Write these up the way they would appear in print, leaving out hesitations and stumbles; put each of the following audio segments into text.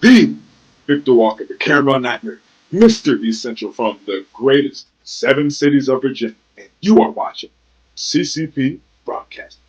the Victor Walker, the camera nightmare, Mr. Essential from the greatest 7 cities of Virginia. And you are watching CCP Broadcast.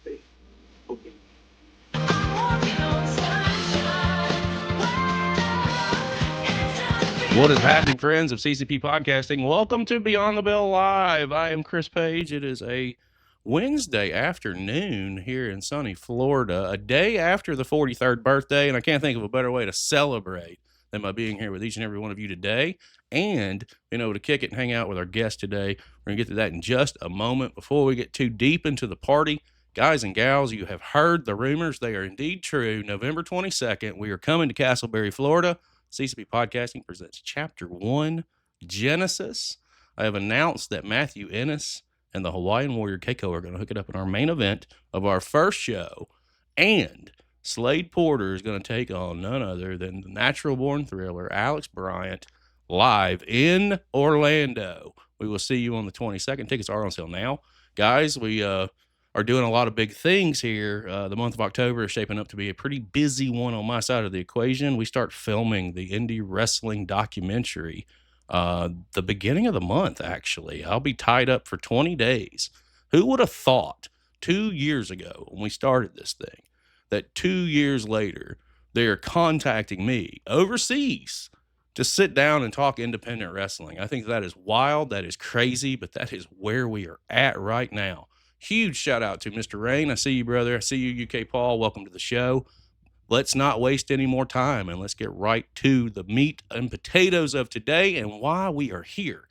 What is happening, friends of CCP Podcasting? Welcome to Beyond the Bell Live. I am Chris Page. It is a Wednesday afternoon here in sunny Florida, a day after the 43rd birthday, and I can't think of a better way to celebrate than by being here with each and every one of you today and being able to kick it and hang out with our guest today. We're going to get to that in just a moment. Before we get too deep into the party, guys and gals, you have heard the rumors. They are indeed true. November 22nd, we are coming to Castleberry, Florida. CCP Podcasting presents Chapter 1, Genesis. I have announced that Matthew Ennis and the Hawaiian Warrior Keiko are going to hook it up in our main event of our first show. And Slade Porter is going to take on none other than the natural born thriller, Alex Bryant, live in Orlando. We will see you on the 22nd. Tickets are on sale now. Guys, we are doing a lot of big things here. The month of October is shaping up to be a pretty busy one on my side of the equation. We start filming the indie wrestling documentary the beginning of the month, actually. I'll be tied up for 20 days. Who would have thought 2 years ago when we started this thing that 2 years later they are contacting me overseas to sit down and talk independent wrestling? I think that is wild. That is crazy, but that is where we are at right now. Huge shout out to Mr. Rain. I see you, brother. I see you, UK Paul. Welcome to the show. Let's not waste any more time and let's get right to the meat and potatoes of today and why we are here.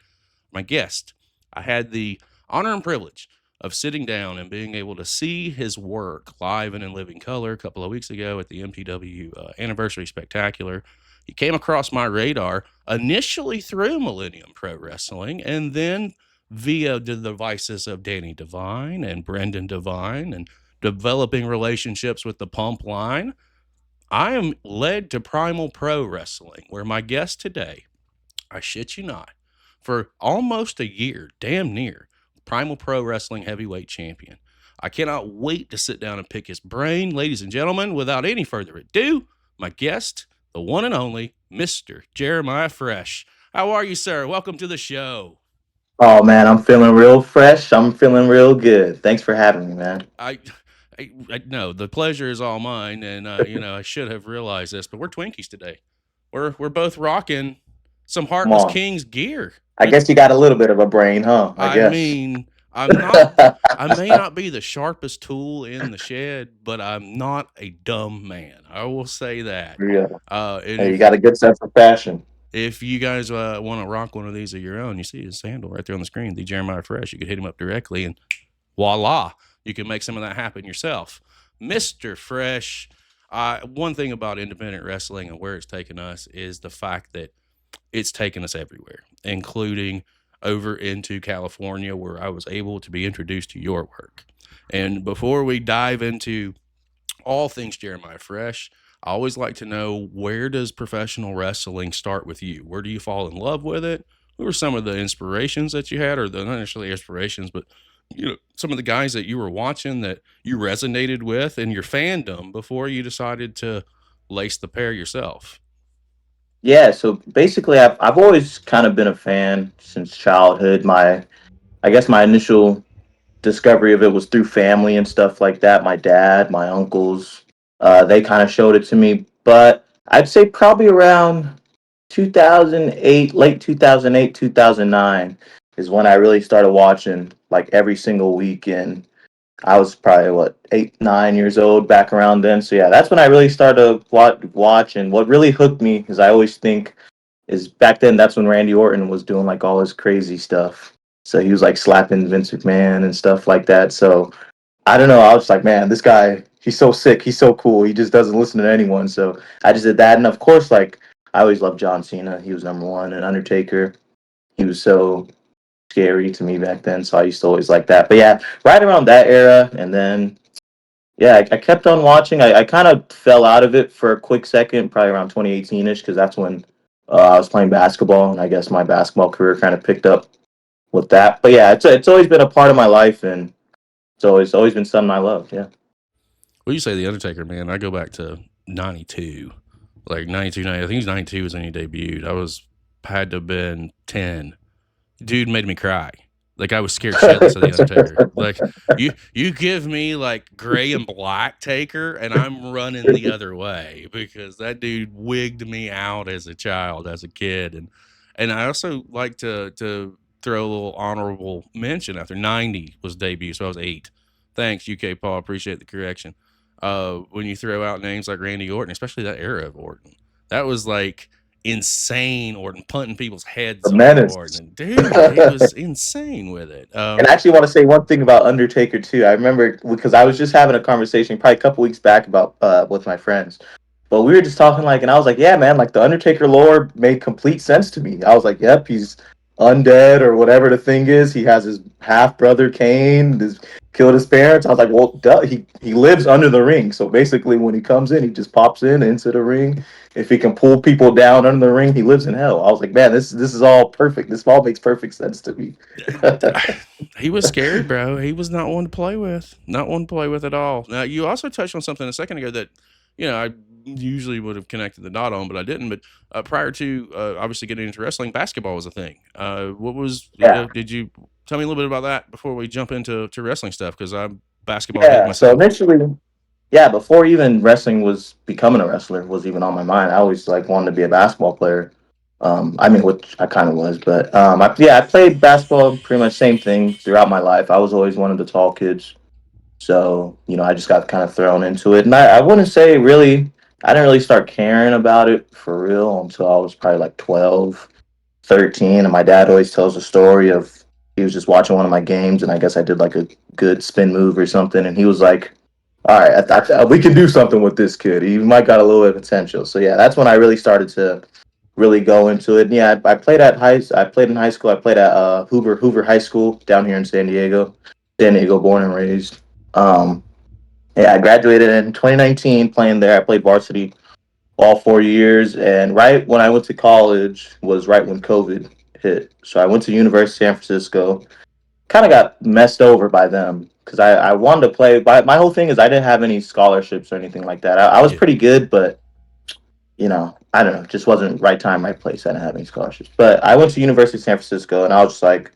My guest, I had the honor and privilege of sitting down and being able to see his work live and in living color a couple of weeks ago at the MPW Anniversary Spectacular. He came across my radar initially through Millennium Pro Wrestling and then via the devices of Danny Devine and Brendan Devine and developing relationships with the Pump line. I am led to Primal Pro Wrestling, where my guest today, I shit you not, for almost a year, damn near, Primal Pro Wrestling heavyweight champion. I cannot wait to sit down and pick his brain. Ladies and gentlemen, without any further ado, my guest, the one and only Mr. Jeremiah Fresh. How are you, sir? Welcome to the show. Oh man, I'm feeling real fresh. I'm feeling real good. Thanks for having me, man. I, no, the pleasure is all mine, and I should have realized this, but we're Twinkies today. We're both rocking some Come Heartless on. Kings gear. I guess you got a little bit of a brain, huh? I I guess. mean, I'm not. I may not be the sharpest tool in the shed, but I'm not a dumb man. I will say that. Yeah. And Hey, you got a good sense of fashion. if you guys want to rock one of these of your own, you see his handle right there on the screen, the Jeremiah Fresh. You could hit him up directly, and voila, you can make some of that happen yourself. Mr. Fresh, one thing about independent wrestling and where it's taken us is the fact that it's taken us everywhere, including over into California, where I was able to be introduced to your work. And before we dive into all things Jeremiah Fresh, I always like to know, where does professional wrestling start with you? Where do you fall in love with it? Who were some of the inspirations that you had, or not necessarily inspirations, but some of the guys that you were watching that you resonated with in your fandom before you decided to lace the pair yourself? Yeah, so basically I've always kind of been a fan since childhood. I guess my initial discovery of it was through family and stuff like that. My dad, my uncles, they kind of showed it to me. But I'd say probably around 2008, late 2008, 2009 is when I really started watching like every single weekend. I was probably what 8, 9 years old back around then. So yeah, that's when I really started to watch. And what really hooked me, is I always think, is back then that's when Randy Orton was doing like all his crazy stuff. So he was like slapping Vince McMahon and stuff like that. So I don't know. I was like, man, this guy, he's so sick. He's so cool. He just doesn't listen to anyone. So I just did that. And of course, like I always loved John Cena. He was number one. And Undertaker, he was so scary to me back then. So I used to always like that. But yeah, right around that era. And then, yeah, I kept on watching. I kind of fell out of it for a quick second, probably around 2018-ish, because that's when I was playing basketball. And I guess my basketball career kind of picked up with that. But yeah, it's always been a part of my life. And it's always been something I love. Yeah. Well, you say the Undertaker, man. I go back to '92. like 92, 90, I think he was 92 was when he debuted. Had to have been 10. Dude made me cry. Like I was scared shitless of the Undertaker. Like you give me like gray and black Taker, and I'm running the other way because that dude wigged me out as a child, as a kid, and I also like to throw a little honorable mention after 90 was debut, so I was 8. Thanks, UK Paul, appreciate the correction. When you throw out names like Randy Orton, especially that era of Orton, that was like insane Orton, punting people's The heads off menace. Orton. And dude, he was insane with it. And I actually want to say one thing about Undertaker too. I remember because I was just having a conversation probably a couple weeks back about with my friends. But we were just talking like, and I was like, yeah, man, like the Undertaker lore made complete sense to me. I was like, yep, he's undead or whatever the thing is. He has his half brother Kane, killed his parents. I was like, well, duh, he lives under the ring. So basically, when he comes in, he just pops in into the ring. If he can pull people down under the ring, he lives in hell. I was like, man, this is all perfect. This all makes perfect sense to me. he was scary, bro. He was not one to play with. Not one to play with at all. Now, you also touched on something a second ago that, I usually would have connected the dot on, but I didn't. But prior to obviously getting into wrestling, basketball was a thing. What was, Yeah. did you tell me a little bit about that before we jump into wrestling stuff? Because I'm basketball head Yeah. So myself. initially, yeah, before even wrestling was becoming a wrestler was even on my mind. I always like wanted to be a basketball player. I mean, which I kind of was, but I played basketball pretty much same thing throughout my life. I was always one of the tall kids, so I just got kind of thrown into it, and I wouldn't say really. I didn't really start caring about it for real until I was probably like 12, 13, and my dad always tells a story of he was just watching one of my games, and I guess I did like a good spin move or something, and he was like, all right, we can do something with this kid. He might got a little bit of potential. So yeah, that's when I really started to really go into it. And yeah, I played I played in high school. I played at Hoover High School down here in San Diego. San Diego, born and raised. Um, yeah, I graduated in 2019 playing there. I played varsity all 4 years, and right when I went to college was right when COVID hit. So I went to University of San Francisco, kind of got messed over by them because I wanted to play. But my whole thing is I didn't have any scholarships or anything like that. I was Yeah. pretty good, but I don't know, just wasn't right time, right place. I didn't have any scholarships. But I went to University of San Francisco, and I was just like,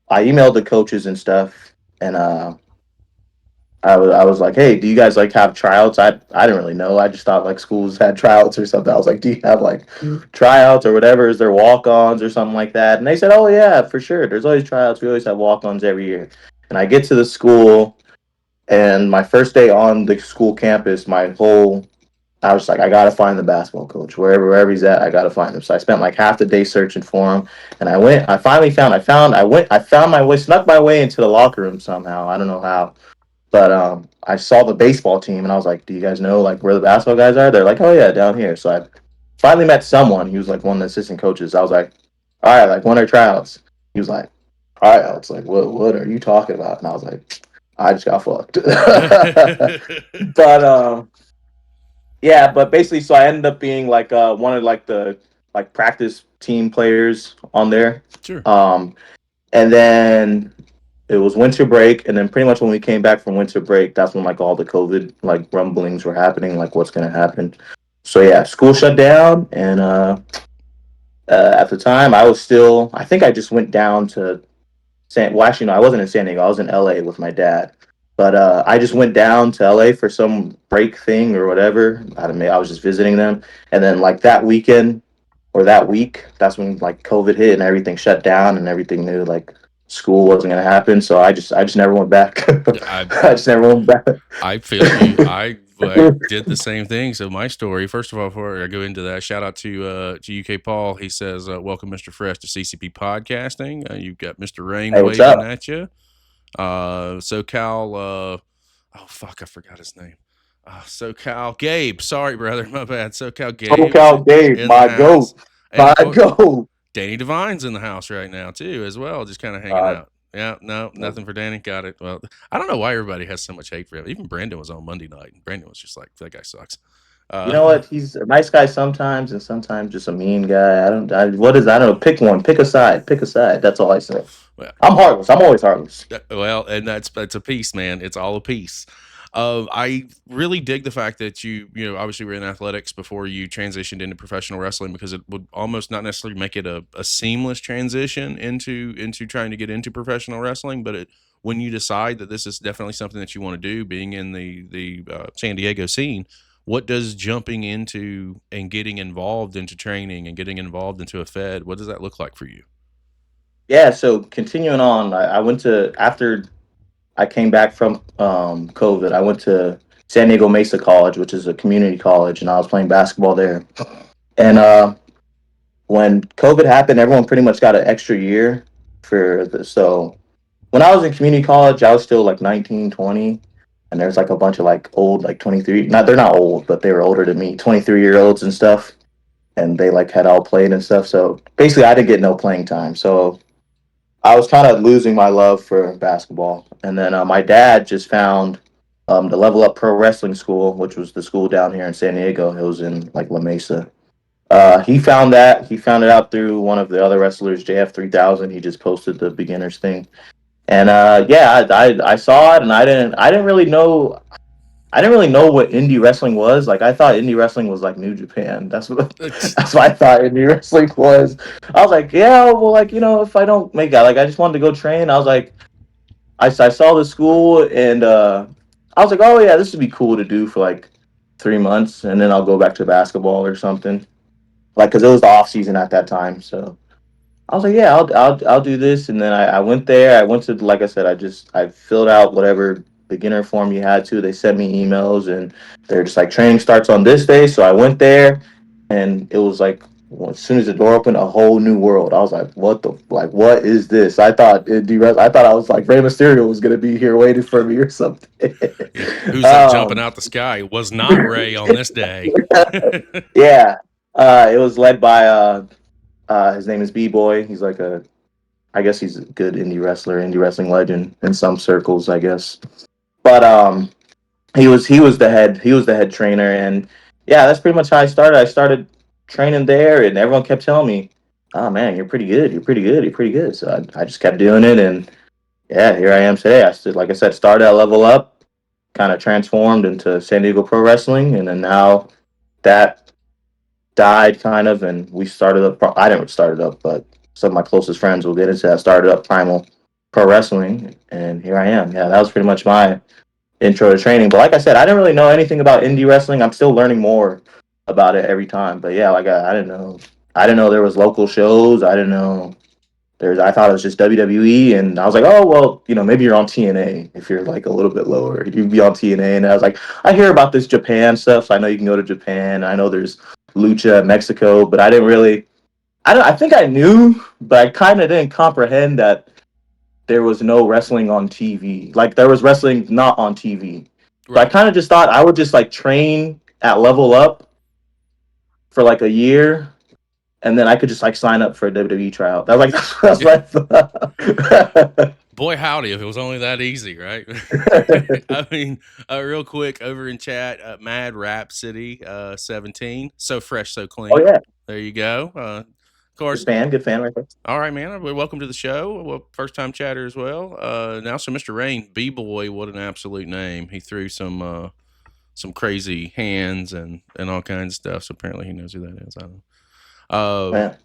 I emailed the coaches and stuff, and I was like, hey, do you guys like have tryouts? I didn't really know. I just thought like schools had tryouts or something. I was like, do you have like tryouts or whatever? Is there walk-ons or something like that? And they said, oh yeah, for sure. There's always tryouts. We always have walk-ons every year. And I get to the school, and my first day on the school campus, I was like, I gotta find the basketball coach wherever he's at. I gotta find him. So I spent like half the day searching for him, and I went. I finally found. I found my way, snuck my way into the locker room somehow. I don't know how. But I saw the baseball team, and I was like, "Do you guys know like where the basketball guys are?" They're like, "Oh yeah, down here." So I finally met someone. He was like one of the assistant coaches. I was like, "All right, like when are tryouts?" He was like, "Tryouts? Like what are you talking about?" And I was like, "I just got fucked." But yeah, but basically, so I ended up being like one of like the like practice team players on there. Sure. Um, and then it was winter break, and then pretty much when we came back from winter break, that's when like all the COVID like rumblings were happening, like what's gonna happen. So yeah, school shut down, and at the time I was still. I think I just went down to Well, actually, no, I wasn't in San Diego. I was in LA with my dad. But I just went down to LA for some break thing or whatever. I don't know, I was just visiting them, and then like that weekend or that week, that's when like COVID hit and everything shut down and everything knew like school wasn't gonna happen. So I just never went back. I I just never went back. I feel you. I did the same thing. So my story, first of all, before I go into that, shout out to UK Paul. He says, "Welcome, Mr. Fresh, to CCP Podcasting." You've got Mr. Rain Hey, what's waving up? at you. SoCal. Oh fuck, I forgot his name. SoCal Gabe. Sorry, brother, my bad. SoCal Gabe is SoCal Dave, in the my house, goat, and my of course goat. Danny Devine's in the house right now too, as well, just kind of hanging Uh, out. Yeah, no, nothing for Danny. Got it. Well, I don't know why everybody has so much hate for him. Even Brandon was on Monday night, and Brandon was just like, "That guy sucks." You Uh, know what? He's a nice guy sometimes, and sometimes just a mean guy. I don't know. Pick one. Pick a side. Pick a side. That's all I say. well, I'm heartless. I'm always heartless. well, and that's a piece, man. It's all a piece. I really dig the fact that obviously were in athletics before you transitioned into professional wrestling, because it would almost not necessarily make it a seamless transition into trying to get into professional wrestling. But when you decide that this is definitely something that you want to do, being in the San Diego scene, what does jumping into and getting involved into training and getting involved into a Fed, what does that look like for you? Yeah, so continuing on, I went to after I came back from COVID. I went to San Diego Mesa College, which is a community college, and I was playing basketball there. And when COVID happened, everyone pretty much got an extra year for the. So when I was in community college, I was still like 19, 20, and there's like a bunch of like old, like 23. Not they're not old, but they were older than me, 23-year-olds and stuff, and they like had all played and stuff. So basically, I didn't get no playing time. So I was kind of losing my love for basketball. And then my dad just found the Level Up Pro Wrestling School, which was the school down here in San Diego. It was in like La Mesa. He found that. He found it out through one of the other wrestlers, JF3000. He just posted the beginners thing. And yeah, I saw it, and I didn't really know. I didn't really know what indie wrestling was. Like I thought indie wrestling was like New Japan. That's what I thought indie wrestling was. I was like, yeah, well, like if I don't make it, like I just wanted to go train. I was like, I saw the school, and I was like, oh yeah, this would be cool to do for like 3 months, and then I'll go back to basketball or something. Like because it was the off season at that time, so I was like, yeah, I'll do this, and then I went there. I went to like I said, I filled out whatever beginner form you had to. They sent me emails, and they're just like training starts on this day. So I went there, and it was like as soon as the door opened, a whole new world. I was like, what is this? I thought I was like Rey Mysterio was gonna be here waiting for me or something. Yeah. Who's that jumping out the sky? It was not Ray on this day. Yeah, it was led by his name is B Boy. He's like I guess he's a good indie wrestling legend in some circles, I guess. But he was the head trainer, and yeah, that's pretty much how I started. I started training there, and everyone kept telling me, "Oh man, you're pretty good. You're pretty good. You're pretty good." So I just kept doing it, and yeah, here I am today. Like I said, started at Level Up, kind of transformed into San Diego Pro Wrestling, and then now that died kind of, and we started up. I didn't start it up, but some of my closest friends will get into that. Started up Primal Pro Wrestling, and here I am. Yeah, that was pretty much my intro to training. But like I said, I didn't really know anything about indie wrestling. I'm still learning more about it every time. But yeah, like I didn't know. I didn't know there was local shows. I didn't know there's. I thought it was just WWE, and I was like, oh well, maybe you're on TNA if you're like a little bit lower. You'd be on TNA, and I was like, I hear about this Japan stuff. So I know you can go to Japan. I know there's Lucha Mexico, but I didn't really. I think I knew, but I kind of didn't comprehend that there was no wrestling on TV. Like there was wrestling not on TV. So I Right. kind of just thought I would just like train at Level Up for like a year, and then I could just like sign up for a WWE tryout. That was like that's what I thought. Boy, howdy, if it was only that easy, right? I mean, real quick over in chat, Mad Rhapsody 17. So fresh, so Oh clean. yeah, There you go. Of course. good fan right there. All right, man. Well, welcome to the show. Well, first time chatter as well. Now, so Mr. Rain, B Boy, what an absolute name. He threw some crazy hands and all kinds of stuff. So apparently he knows who that is. I don't know. Man.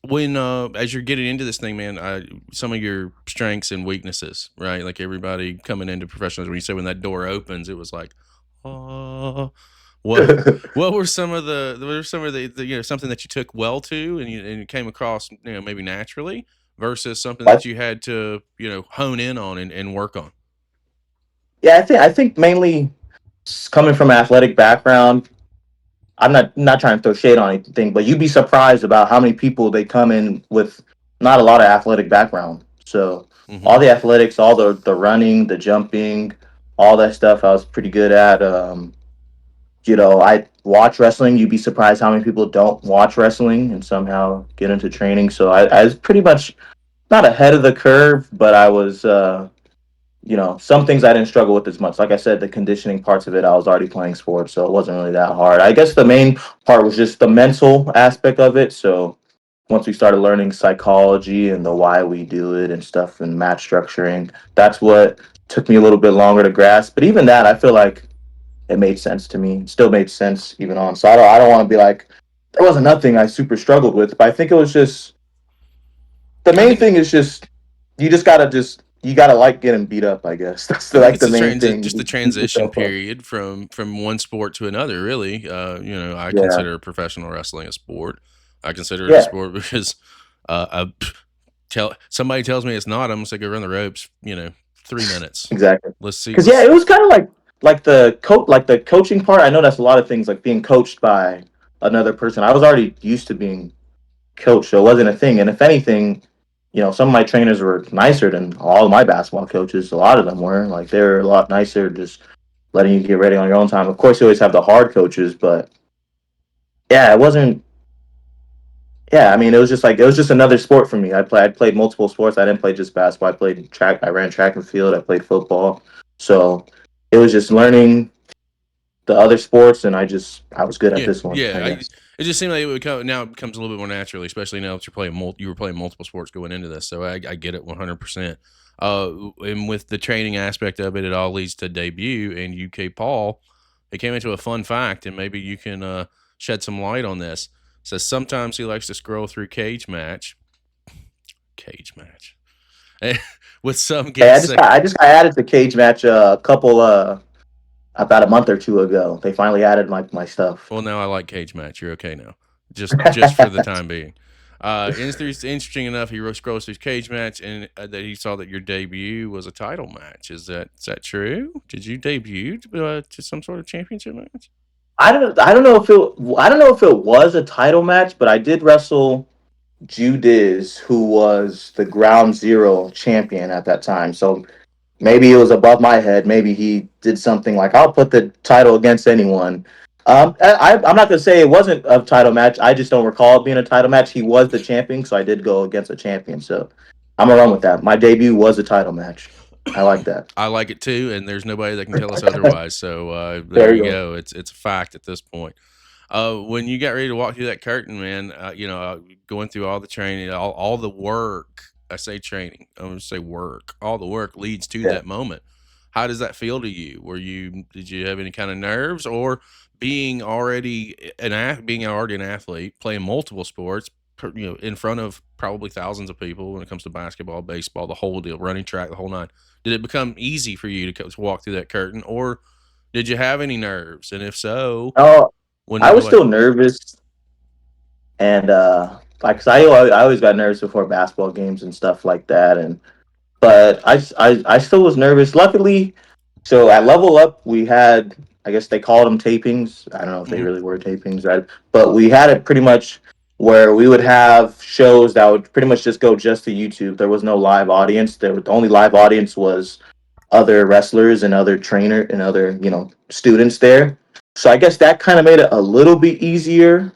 When as you're getting into this thing, man, some of your strengths and weaknesses, right? Like everybody coming into professionalism, when you say when that door opens, it was like, oh, what were some of the something that you took well to and you came across maybe naturally versus something that you had to hone in on and work on. Yeah, I think mainly coming from an athletic background. I'm not trying to throw shade on anything, but you'd be surprised about how many people they come in with not a lot of athletic background. So Mm-hmm. all the athletics, all the running, the jumping, all that stuff, I was pretty good at. I watch wrestling. You'd be surprised how many people don't watch wrestling and somehow get into training. So I was pretty much not ahead of the curve, but I was. Some things I didn't struggle with as much. Like I said, the conditioning parts of it, I was already playing sports, so it wasn't really that hard. I guess the main part was just the mental aspect of it. So once we started learning psychology and the why we do it and stuff and match structuring, that's what took me a little bit longer to grasp. But even that, I feel like it made sense to me. It still made sense even on. So I don't want to be like there wasn't nothing I super struggled with, but I think it was just the I main think thing is you gotta like getting beat up. I guess that's I think like it's the main thing. just the You beat transition yourself up. period from one sport to another. Really, I Yeah, consider professional wrestling a sport. I consider it a yeah, sport because somebody tells me it's not. I'm gonna say go run the ropes. 3 minutes. exactly. Let's see. Because yeah, it was kind of like the coaching part. I know that's a lot of things like being coached by another person. I was already used to being coached, so it wasn't a thing. And if anything, some of my trainers were nicer than all of my basketball coaches. A lot of them were like they were a lot nicer, just letting you get ready on your own time. Of course, you always have the hard coaches, but yeah, it wasn't. Yeah, I mean, it was just another sport for me. I played multiple sports. I didn't play just basketball. I played track. I ran track and field. I played football. So it was just learning the other sports, and I was good at Yeah, this one, yeah. I guess. It just seemed like it would come now. It becomes a little bit more naturally, especially now that you were playing multiple sports going into this. So I get it 100%. And with the training aspect of it, it all leads to debut and UK Paul. It came into a fun fact, and maybe you can shed some light on this. Says sometimes he likes to scroll through cage match, with some Hey, guests. I just got added to cage match a couple about a month or two ago. They finally added my stuff. Well, now I like cage match. You're okay now, just for the time being. Interesting enough, he scrolls through cage match and that he saw that your debut was a title match. Is that true? Did you debut to some sort of championship match? I don't know if it was a title match, but I did wrestle Judiz, who was the Ground Zero champion at that time. So maybe it was above my head. Maybe he did something like, I'll put the title against anyone. I'm not going to say it wasn't a title match. I just don't recall it being a title match. He was the champion, so I did go against a champion. So I'm going to run with that. My debut was a title match. I like that. I like it too, and there's nobody that can tell us otherwise. So there There you you go. go. It's a fact at this point. When you got ready to walk through that curtain, man, going through all the training, all the work. I say training. I'm gonna say work. All the work leads to Yeah. that moment. How does that feel to you? Did you have any kind of nerves, or being already an athlete, playing multiple sports, in front of probably thousands of people when it comes to basketball, baseball, the whole deal, running track, the whole nine. Did it become easy for you to walk through that curtain, or did you have any nerves? And if so, Oh, when I did you was like? still nervous. And like, 'cause I always got nervous before basketball games and stuff like that. And but I still was nervous. Luckily, so at Level Up, we had, I guess they called them tapings. I don't know if they Mhm. really were tapings, right? But we had it pretty much where we would have shows that would pretty much just go just to YouTube. There was no live audience. The only live audience was other wrestlers and other trainer and other students there. So I guess that kind of made it a little bit easier,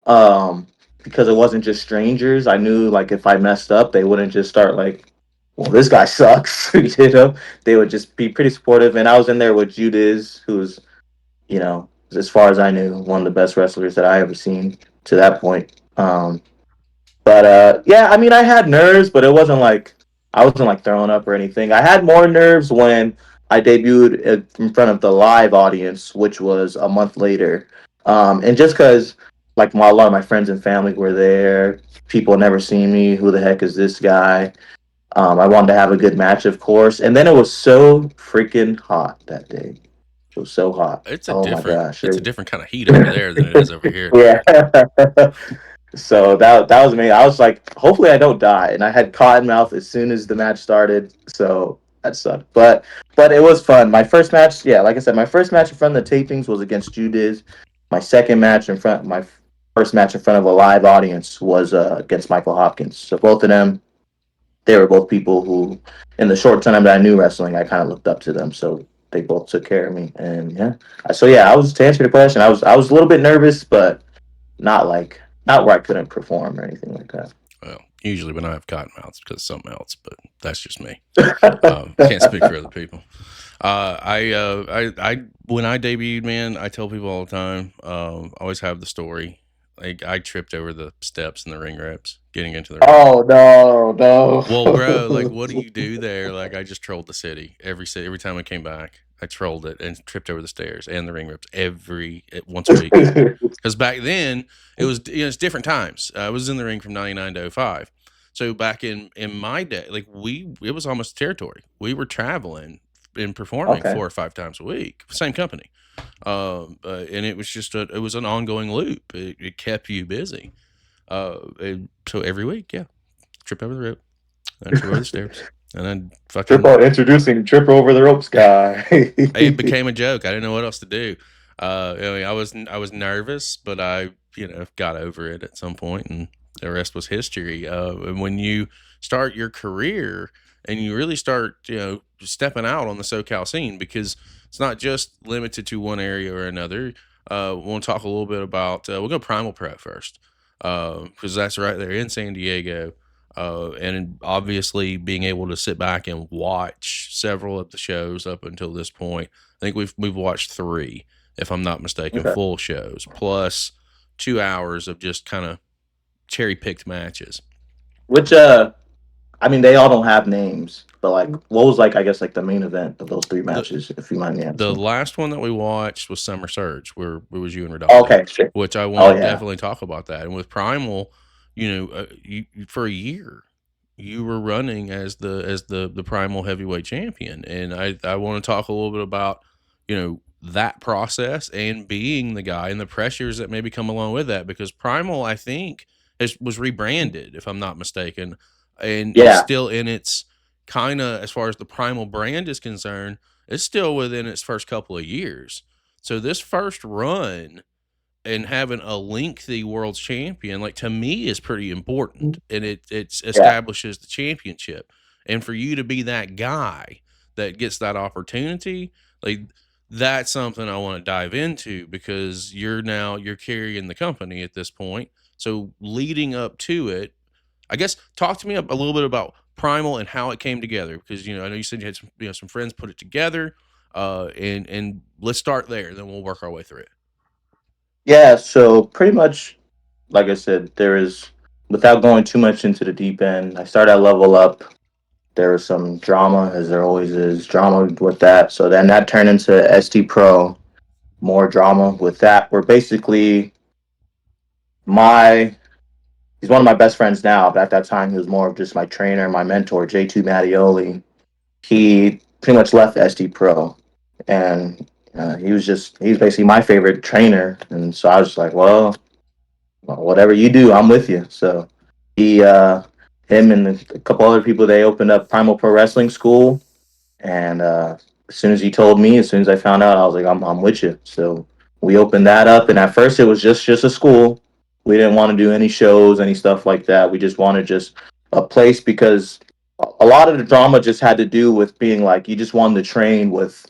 um, because it wasn't just strangers. I knew like if I messed up, they wouldn't just start like, "Well, this guy sucks," They would just be pretty supportive. And I was in there with Judiz, who's as far as I knew, one of the best wrestlers that I ever seen to that point. But yeah, I mean, I had nerves, but it wasn't like I wasn't like throwing up or anything. I had more nerves when I debuted in front of the live audience, which was a month later. And just because, like, a lot of my friends and family were there, people had never seen me. Who the heck is this guy? I wanted to have a good match, of course. And then it was so freaking hot that day. It was so hot. Oh my gosh. It's a different kind of heat over there than it is over here. Yeah. So that was me. I was like, hopefully I don't die. And I had cotton mouth as soon as the match started. So that sucked. But it was fun. My first match, yeah, like I said, my first match in front of the tapings was against Judiz. My first match in front of a live audience was against Michael Hopkins. So both of them, they were both people who, in the short time that I knew wrestling, I kind of looked up to them. So they both took care of me. And yeah. So yeah, I was to answer the question, I was a little bit nervous, but not where I couldn't perform or anything like Well, usually when I have cotton mouths because of something else, but that's just me. that. Can't speak for other people. I when I debuted, man, I tell people all the time. I always have the story. Like I tripped over the steps in the ring ropes getting into the ring. Oh no, Well, bro, like, what do no. you do there? Like, I just trolled the city every time I came back. I trolled it and tripped over the stairs and the ring ropes once a week. Because back then it was it's different times. I was in the ring from '99 to '05. So back in my day, like it was almost territory. We were traveling and performing Okay. 4 or 5 times a week, same company. And it was just it was an ongoing loop. It kept you busy. And so every week, yeah, trip over the rope, and trip over the stairs, and then fucking Introducing Trip Over the Ropes guy. it became a joke. I didn't know what else to do. I mean, I was nervous, but I got over it at some point, and the rest was history. And when you start your career and you really start stepping out on the SoCal scene, because it's not just limited to one area or another. We'll talk a little bit about we'll go Primal Pro first, because that's right there in San Diego. And obviously being able to sit back and watch several of the shows up until this point. I think we've watched 3, if I'm not mistaken, Okay. full shows plus 2 hours of just kind of cherry picked matches. Which I mean, they all don't have names, but like, what was like, I guess, like the main event of those 3 The matches, if you mind me the asking? last one that we watched was Summer Surge, where it was you and Oh, Redondo, okay, sure. which I want Oh to yeah, definitely talk about that. And with Primal, for a year, you were running as the Primal Heavyweight Champion, and I want to talk a little bit about that process and being the guy and the pressures that maybe come along with that, because Primal, I think, was rebranded, if I'm not mistaken, and is yeah. still in its kind of, as far as the Primal brand is concerned, it's still within its first couple of years. So this first run and having a lengthy world champion, like, to me, is pretty important, and it Yeah. establishes the championship. And for you to be that guy that gets that opportunity, like, that's something I want to dive into, because you're carrying the company at this point. So leading up to it, I guess, talk to me a little bit about Primal and how it came together, because I know you said you had some friends put it together, and let's start there, then we'll work our way through it. Yeah, so pretty much, like I said, there is, without going too much into the deep end, I started at Level Up. There was some drama, as there always is, drama with that. So then that turned into ST Pro, more drama with that. Where basically my he's one of my best friends now, but at that time he was more of just my trainer, my mentor, J2 Mattioli. He pretty much left ST Pro, and he's basically my favorite trainer, and so I was just like, well, whatever you do, I'm with you. So he, him, and a couple other people, they opened up Primal Pro Wrestling School, and as soon as he told me, as soon as I found out, I was like, I'm with you. So we opened that up, and at first it was just a school. We didn't want to do any shows, any stuff like that. We just wanted just a place, because a lot of the drama just had to do with being like, you just wanted to train with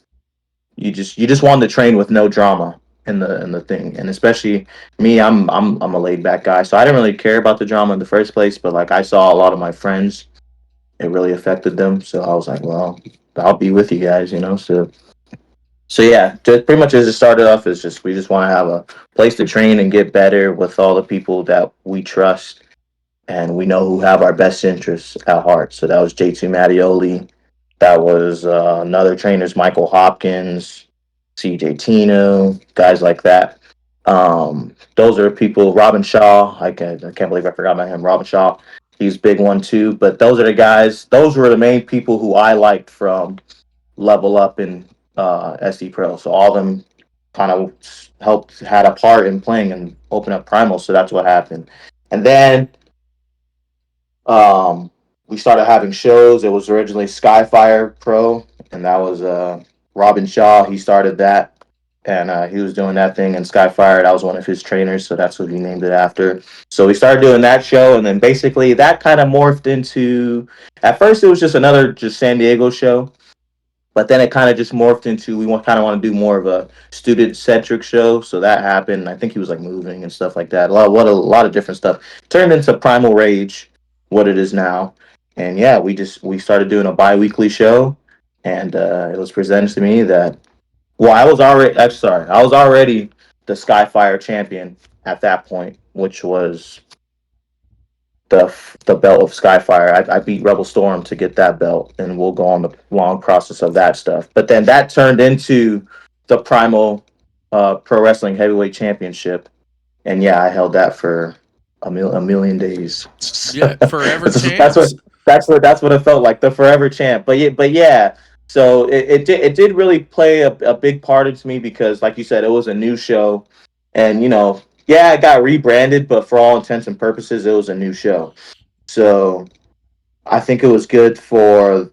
you just wanted to train with no drama in the thing. And especially me, I'm a laid back guy, so I didn't really care about the drama in the first place. But like, I saw a lot of my friends, it really affected them, so I was like, well, I'll be with you guys, so yeah, just pretty much as it started off, is just we just want to have a place to train and get better with all the people that we trust and we know who have our best interests at heart. So that was J2 Mattioli. That was another trainers, Michael Hopkins, CJ Tino, guys like that. Those are people. Robin Shaw, I can't believe I forgot about him. Robin Shaw, he's a big one too. But those are the guys. Those were the main people who I liked from Level Up and SD Pro. So all of them kind of had a part in playing and open up Primal. So that's what happened. And then um, we started having shows. It was originally Skyfire Pro, and that was Robin Shaw. He started that, and he was doing that thing in Skyfire. That was one of his trainers, so that's what he named it after. So we started doing that show, and then basically that kind of morphed into. At first, it was just another San Diego show, but then it kind of just morphed into, we kind of want to do more of a student centric show. So that happened. I think he was like moving and stuff like that. A lot of different stuff turned into Primal Rage, what it is now. And yeah, we started doing a bi-weekly show, and it was presented to me that, well, I was already the Skyfire champion at that point, which was the belt of Skyfire. I beat Rebel Storm to get that belt, and we'll go on the long process of that stuff. But then that turned into the Primal Pro Wrestling Heavyweight Championship, and yeah, I held that for a million days. Yeah, forever that's what champs. that's what it felt like, the forever champ. But yeah. So it did really play a big part into me because, like you said, it was a new show, and yeah, it got rebranded, but for all intents and purposes, it was a new show. So I think it was good for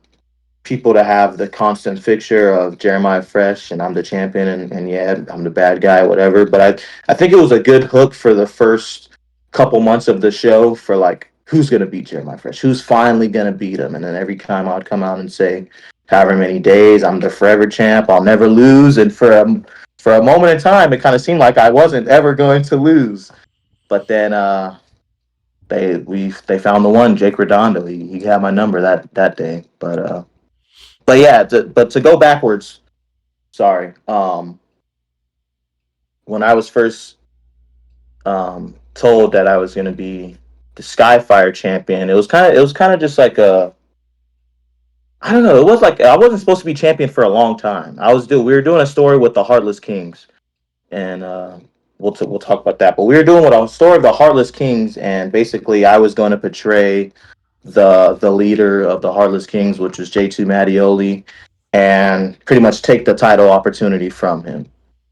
people to have the constant fixture of Jeremiah Fresh and I'm the champion, and yeah, I'm the bad guy, whatever. But I think it was a good hook for the first couple months of the show for like who's gonna beat Jeremiah Fresh, who's finally gonna beat him, and then every time I'd come out and say, however many days, I'm the forever champ, I'll never lose, and for a moment in time, it kind of seemed like I wasn't ever going to lose, but then they found the one, Jake Redondo. He had my number that day, but yeah, but to go backwards, sorry. When I was first told that I was going to be the Skyfire champion, it was kind of just like a, I don't know. It was like I wasn't supposed to be champion for a long time. We were doing a story with the Heartless Kings, and we'll talk about that. But we were doing with a story of the Heartless Kings, and basically I was going to portray the leader of the Heartless Kings, which was J2 Mattioli, and pretty much take the title opportunity from him.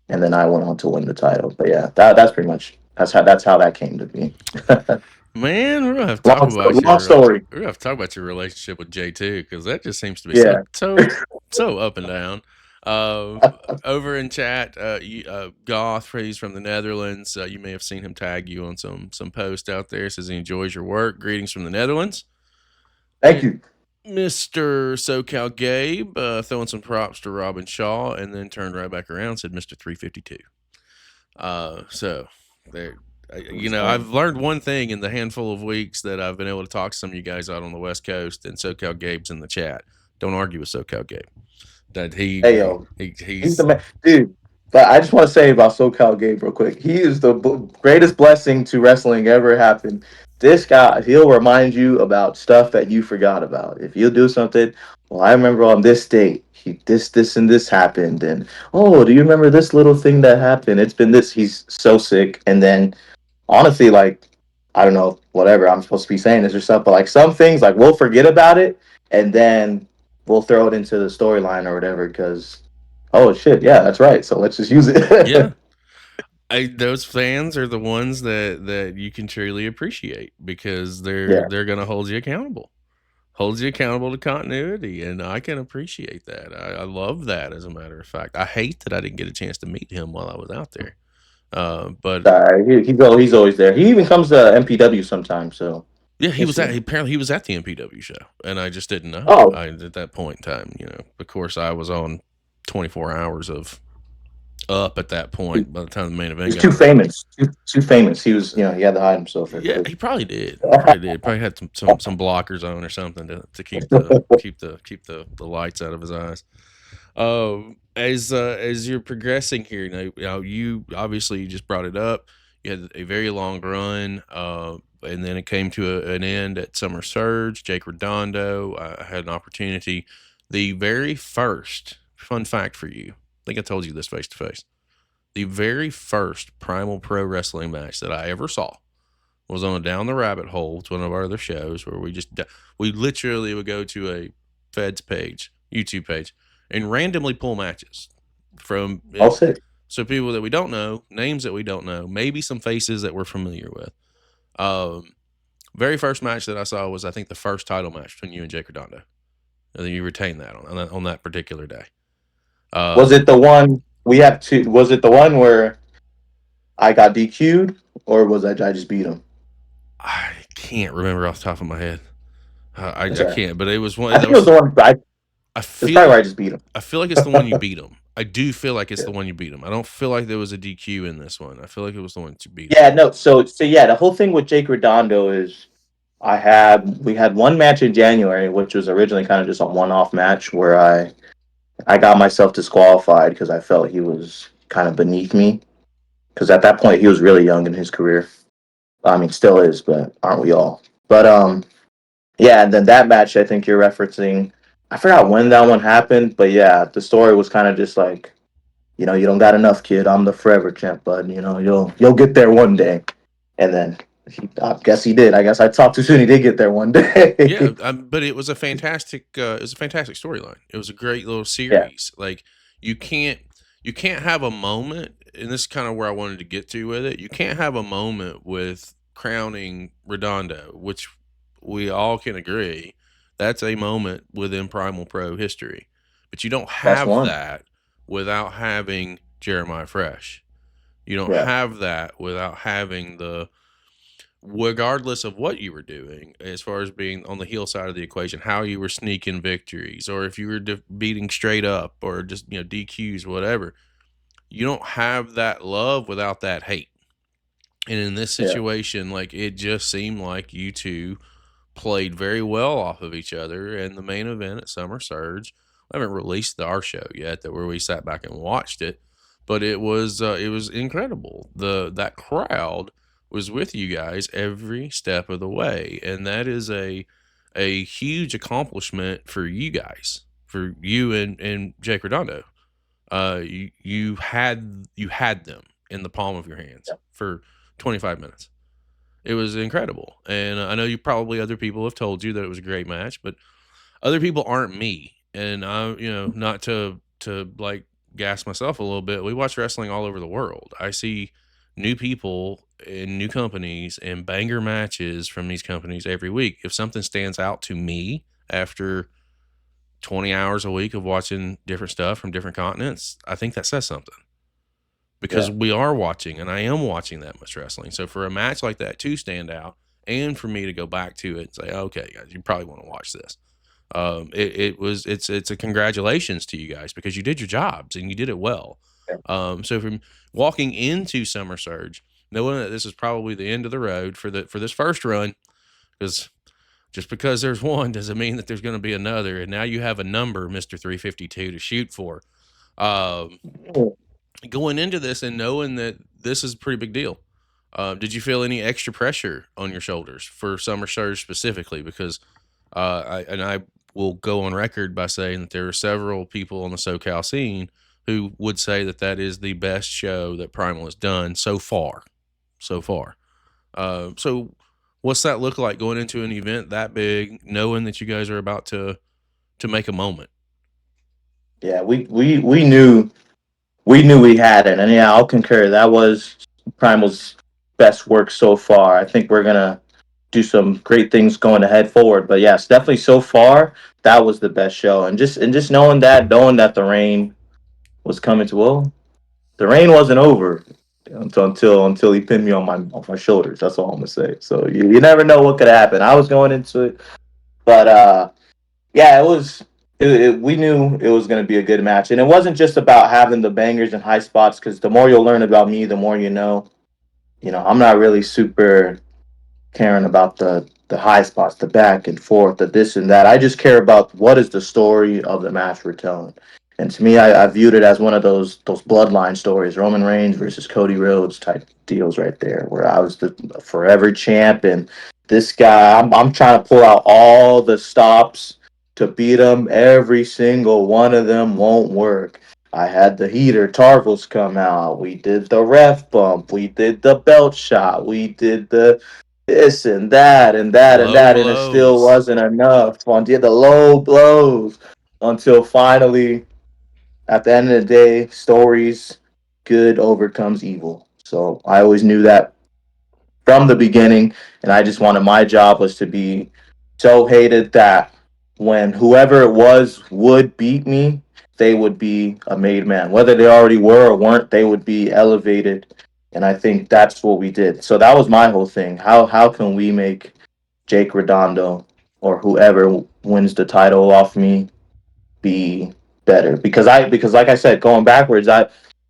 And then I went on to win the title. But yeah, that's pretty much that's how that came to be. Man, we're gonna have to talk about Long story. we're gonna have to talk about your relationship with J2 because that just seems to be Yeah. so up and down. Over in chat, Goth, he's from the Netherlands. You may have seen him tag you on some post out there. Says he enjoys your work. Greetings from the Netherlands. Thank you. Mr. SoCal Gabe throwing some props to Robin Shaw and then turned right back around and said Mr. 352. So there, I've learned one thing in the handful of weeks that I've been able to talk to some of you guys out on the West Coast, and SoCal Gabe's in the chat. Don't argue with SoCal Gabe. That Hey yo, he's he's the man, dude. But I just want to say about SoCal Gabe real quick. He is the greatest blessing to wrestling ever happened. This guy, he'll remind you about stuff that you forgot about. If you do something, well, I remember on this date, this, and this happened, and oh, do you remember this little thing that happened? It's been this. He's so sick, and then honestly, like, I don't know, whatever I'm supposed to be saying this or stuff, but like some things, like we'll forget about it, and then we'll throw it into the storyline or whatever because, oh shit, yeah, that's right. So let's just use it. yeah. Those fans are the ones that you can truly appreciate because they're going to hold you accountable to continuity, and I can appreciate that. I love that. As a matter of fact, I hate that I didn't get a chance to meet him while I was out there. But He's always there. He even comes to MPW sometimes. So yeah, apparently he was at the MPW show, and I just didn't know. Oh. At that point in time, of course, I was on 24 hours of up at that point. By the time the main event, he's too famous. Too famous. He was, he had to hide himself. Yeah, he probably did. Probably had some blockers on or something to keep the lights out of his eyes. As you're progressing here, you obviously you just brought it up. You had a very long run, and then it came to an end at Summer Surge. Jake Redondo. I had an opportunity. The very first fun fact for you. I think I told you this face to face. The very first Primal Pro Wrestling match that I ever saw was on a Down the Rabbit Hole. It's one of our other shows where we literally would go to a Fed's page, YouTube page, and randomly pull matches from so people that we don't know, names that we don't know, maybe some faces that we're familiar with. Very first match that I saw was, I think, the first title match between you and Jake Redondo. I think you retained that on that particular day. Was it the one we have two? Was it the one where I got DQ'd, or was I just beat him? I can't remember off the top of my head. I can't, but it was one. I think it was the one. I feel probably where I just beat him. I feel like it's the one you beat him. I do feel like it's the one you beat him. I don't feel like there was a DQ in this one. I feel like it was the one you beat him. Yeah, no. So yeah, the whole thing with Jake Redondo is we had one match in January, which was originally kind of just a one-off match where I got myself disqualified because I felt he was kind of beneath me. because at that point he was really young in his career. I mean, still is, but aren't we all? But yeah, and then that match I think you're referencing. I forgot when that one happened, but yeah, the story was kind of just like, you don't got enough, kid. I'm the forever champ, bud. You'll get there one day. And then I guess he did. I guess I talked too soon. He did get there one Yeah, day. but it was a fantastic. It was a fantastic storyline. It was a great little Yeah, series. Like you can't you can't have a moment, and this is kind of where I wanted to get to with it. You can't have a moment with crowning Redondo, which we all can agree that's a moment within Primal Pro history. But you don't best have one. that without having Jeremiah Fresh. You don't Yeah, have that without having the regardless of what you were doing, as far as being on the heel side of the equation, how you were sneaking victories, or if you were beating straight up, or just DQs, whatever. You don't have that love without that hate. And in this yeah, situation, like it just seemed like you two played very well off of each other. And the main event at Summer Surge, I haven't released our show yet, that where we sat back and watched it, but it was incredible. That crowd was with you guys every step of the way, and that is a huge accomplishment for you guys, for you and Jake Redondo. You had them in the palm of your hands yeah, for 25 minutes. It was incredible. And I know you probably other people have told you that it was a great match, but other people aren't me. And not to like gas myself a little bit. We watch wrestling all over the world. I see new people in new companies and banger matches from these companies every week. If something stands out to me after 20 hours a week of watching different stuff from different continents, I think that says something, because yeah, we are watching, and I am watching that much wrestling. So for a match like that to stand out, and for me to go back to it and say, okay, guys, you probably want to watch this. It's a congratulations to you guys, because you did your jobs and you did it well. yeah. So from walking into Summer Surge, knowing that this is probably the end of the road for this first run, because just because there's one doesn't mean that there's going to be another. And now you have a number, Mister 352, to shoot for. Um, Going into this and knowing that this is a pretty big deal, did you feel any extra pressure on your shoulders for Summer Surge specifically? Because I will go on record by saying that there are several people on the SoCal scene who would say that that is the best show that Primal has done so far. So far. So what's that look like going into an event that big, knowing that you guys are about to make a moment? Yeah. We knew we had it, and yeah, I'll concur. That was Primal's best work so far. I think we're gonna do some great things going ahead forward. But yes, definitely so far that was the best show. And just knowing that the rain was coming to, well, the rain wasn't over until he pinned me on my shoulders. That's all I'm gonna say. So you never know what could happen. I was going into it, but yeah, it was. We knew it was going to be a good match, and it wasn't just about having the bangers and high spots. Because the more you'll learn about me, the more you know. I'm not really super caring about the high spots, the back and forth, the this and that. I just care about what is the story of the match we're telling. And to me, I viewed it as one of those bloodline stories, Roman Reigns versus Cody Rhodes type deals right there, where I was the forever champ, and this guy, I'm trying to pull out all the stops to beat him. Every single one of them won't work. I had the heater Tarvels come out. We did the ref bump. We did the belt shot. We did the this and that and that and Low that, and it still blows. wasn't enough on the low blows until finally, at the end of the day, stories, good overcomes evil. So I always knew that from the beginning, and I just wanted my job was to be so hated that when whoever it was would beat me, they would be a made man. Whether they already were or weren't, they would be elevated. And I think that's what we did. So that was my whole thing. How can we make Jake Redondo or whoever wins the title off me be better? Because like I said, going backwards, I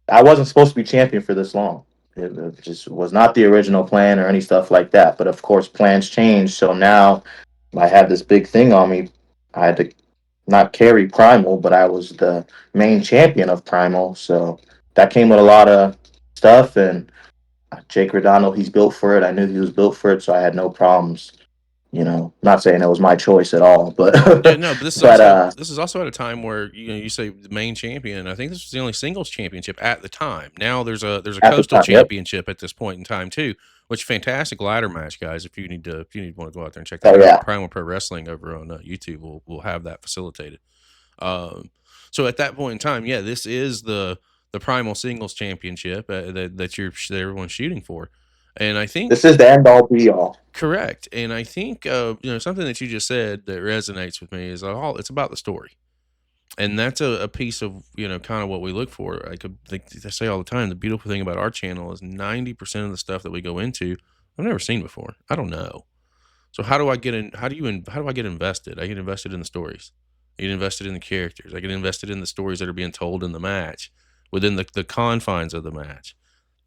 wasn't supposed to be champion for this long. It just was not the original plan or any stuff like that. But of course, plans change. So now I had this big thing on me. I had to not carry Primal, but I was the main champion of Primal. So that came with a lot of stuff. And Jake Redondo, he's built for it. I knew he was built for it, so I had no problems. Not saying it was my choice at all, but Yeah, no, but but this is also at a time where you say the main champion. I think this was the only singles championship at the time. Now there's a at the coastal time, yep. championship at this point in time too, which fantastic ladder match, guys. If you need want to go out there and check that Oh out, yeah, Primal Pro Wrestling over on YouTube will have that facilitated. Um, so at that point in time, yeah, this is the Primal Singles Championship that everyone's shooting for, and I this think is the end all be all. correct. And I think something that you just said that resonates with me is all it's about the story, and that's a piece of kind of what we look for. I say all the time, the beautiful thing about our channel is 90% of the stuff that we go into I've never seen before. I don't know. So how do I get in? How do I get invested? I get invested in the stories. I get invested in the characters. I get invested in the stories that are being told in the match, within the confines of the match.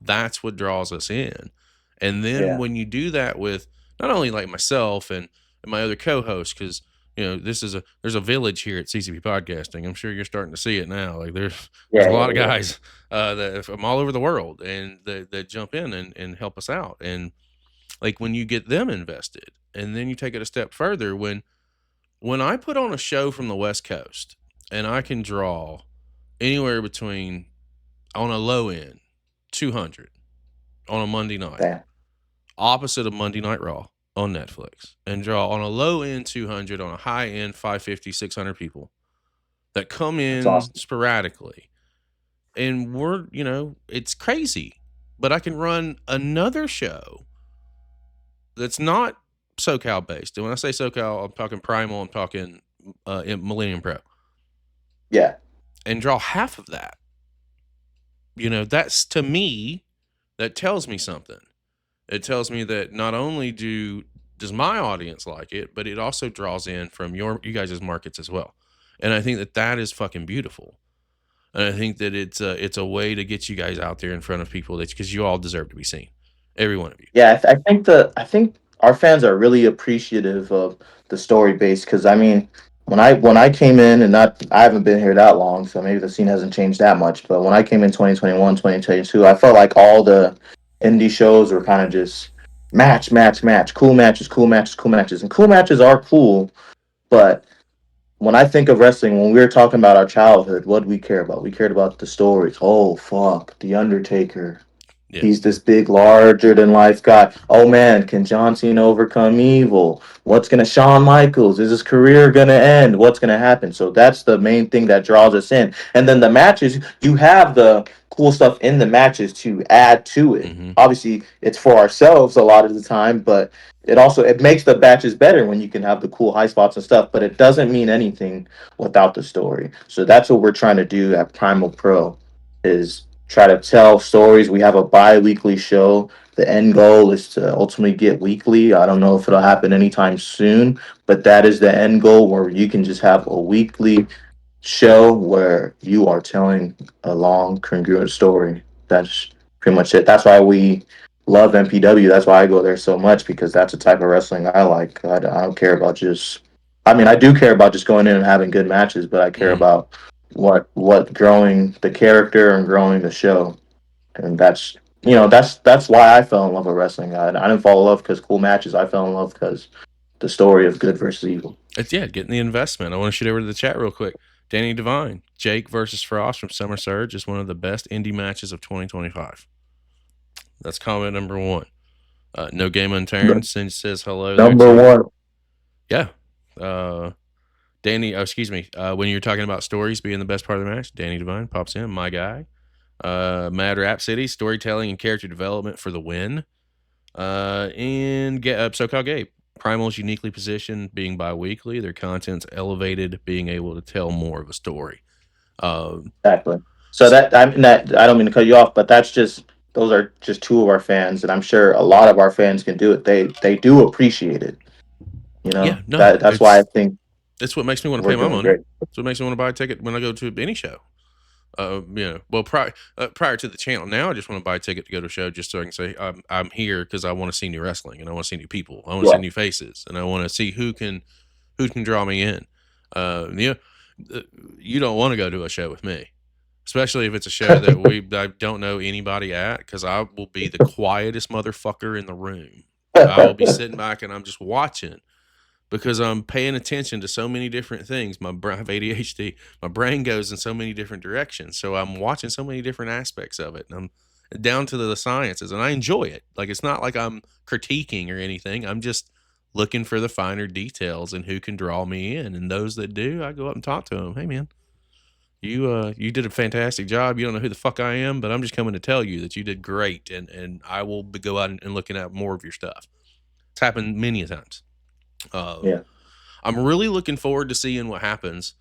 That's what draws us in. And then Yeah, when you do that with not only like myself and my other co-hosts, because there's a village here at CCP Podcasting. I'm sure you're starting to see it now. Like there's yeah, a lot yeah, of yeah. guys that from all over the world and that jump in and help us out. And like when you get them invested, and then you take it a step further, when I put on a show from the West Coast and I can draw anywhere between on a low end 200 on a Monday night, Damn, opposite of Monday Night Raw on Netflix, and draw on a low end 200 on a high end 550, 600 people that come that's in awesome. sporadically. And it's crazy, but I can run another show that's not SoCal based. And when I say SoCal, I'm talking Primal, I'm talking Millennium Pro, Yeah, and draw half of that. That's to me, that tells me something. It tells me that not only does my audience like it, but it also draws in from you guys' markets as well. And I think that is fucking beautiful. And I think that it's a way to get you guys out there in front of people because you all deserve to be seen, every one of you. yeah. I think our fans are really appreciative of the story base because I mean, when I came in and not I haven't been here that long, so maybe the scene hasn't changed that much. But when I came in 2021, 2022, I felt like all the indie shows were kind of just match, match, match, cool matches, cool matches, cool matches, and cool matches are cool, but when I think of wrestling, when we were talking about our childhood, what did we care about? We cared about the stories. Oh fuck, The Undertaker. Yeah. He's this big, larger than life guy. Oh man, can John Cena overcome evil? What's gonna Shawn Michaels? Is his career gonna end? What's gonna happen? So that's the main thing that draws us in. And then the matches, you have the cool stuff in the matches to add to it. Mm-hmm. Obviously, it's for ourselves a lot of the time, but it makes the matches better when you can have the cool high spots and stuff. But it doesn't mean anything without the story. So that's what we're trying to do at Primal Pro is try to tell stories. We have a bi-weekly show. The end goal is to ultimately get weekly. I don't know if it'll happen anytime soon, but that is the end goal where you can just have a weekly show where you are telling a long, congruent story. That's pretty much it. That's why we love MPW. That's why I go there so much because that's the type of wrestling I like. I don't care about just. I mean, I do care about just going in and having good matches, but I care Mm-hmm. about what growing the character and growing the show, and that's why I fell in love with wrestling. I didn't fall in love because cool matches. I fell in love because the story of good versus evil. It's getting the investment. I want to shoot over to the chat real quick. Danny Devine, Jake versus Frost from Summer Surge is one of the best indie matches of 2025. That's comment number one. No Game Unturned says hello there Number too. one. Yeah. Danny, excuse me. When you're talking about stories being the best part of the match, Danny Devine pops in, my guy. Mad Rap City, storytelling and character development for the win. And SoCal Gabe, Primal's uniquely positioned, being bi-weekly. Their content's elevated, being able to tell more of a story. Exactly. So that I don't mean to cut you off, but those are just two of our fans, and I'm sure a lot of our fans can do it. They do appreciate it. Yeah, no, That's why I think it's what makes me want to we're pay my doing money. great. It's what makes me want to buy a ticket when I go to any show. Well, prior to the channel, now I just want to buy a ticket to go to a show just so I can say I'm here because I want to see new wrestling and I want to see new people. I want to see Yeah. new faces and I want to see who can draw me in. You don't want to go to a show with me. especially if it's a show that I don't know anybody at, because I will be the quietest motherfucker in the room. I will be sitting back and I'm just watching because I'm paying attention to so many different things. I have ADHD. My brain goes in so many different directions, so I'm watching so many different aspects of it, and I'm down to the sciences, and I enjoy it. Like, it's not like I'm critiquing or anything. I'm just looking for the finer details and who can draw me in, and those that do, I go up and talk to them. Hey, man, you did a fantastic job. You don't know who the fuck I am, but I'm just coming to tell you that you did great, and I will go out and looking at more of your stuff. It's happened many a times. Yeah. I'm really looking forward to seeing what happens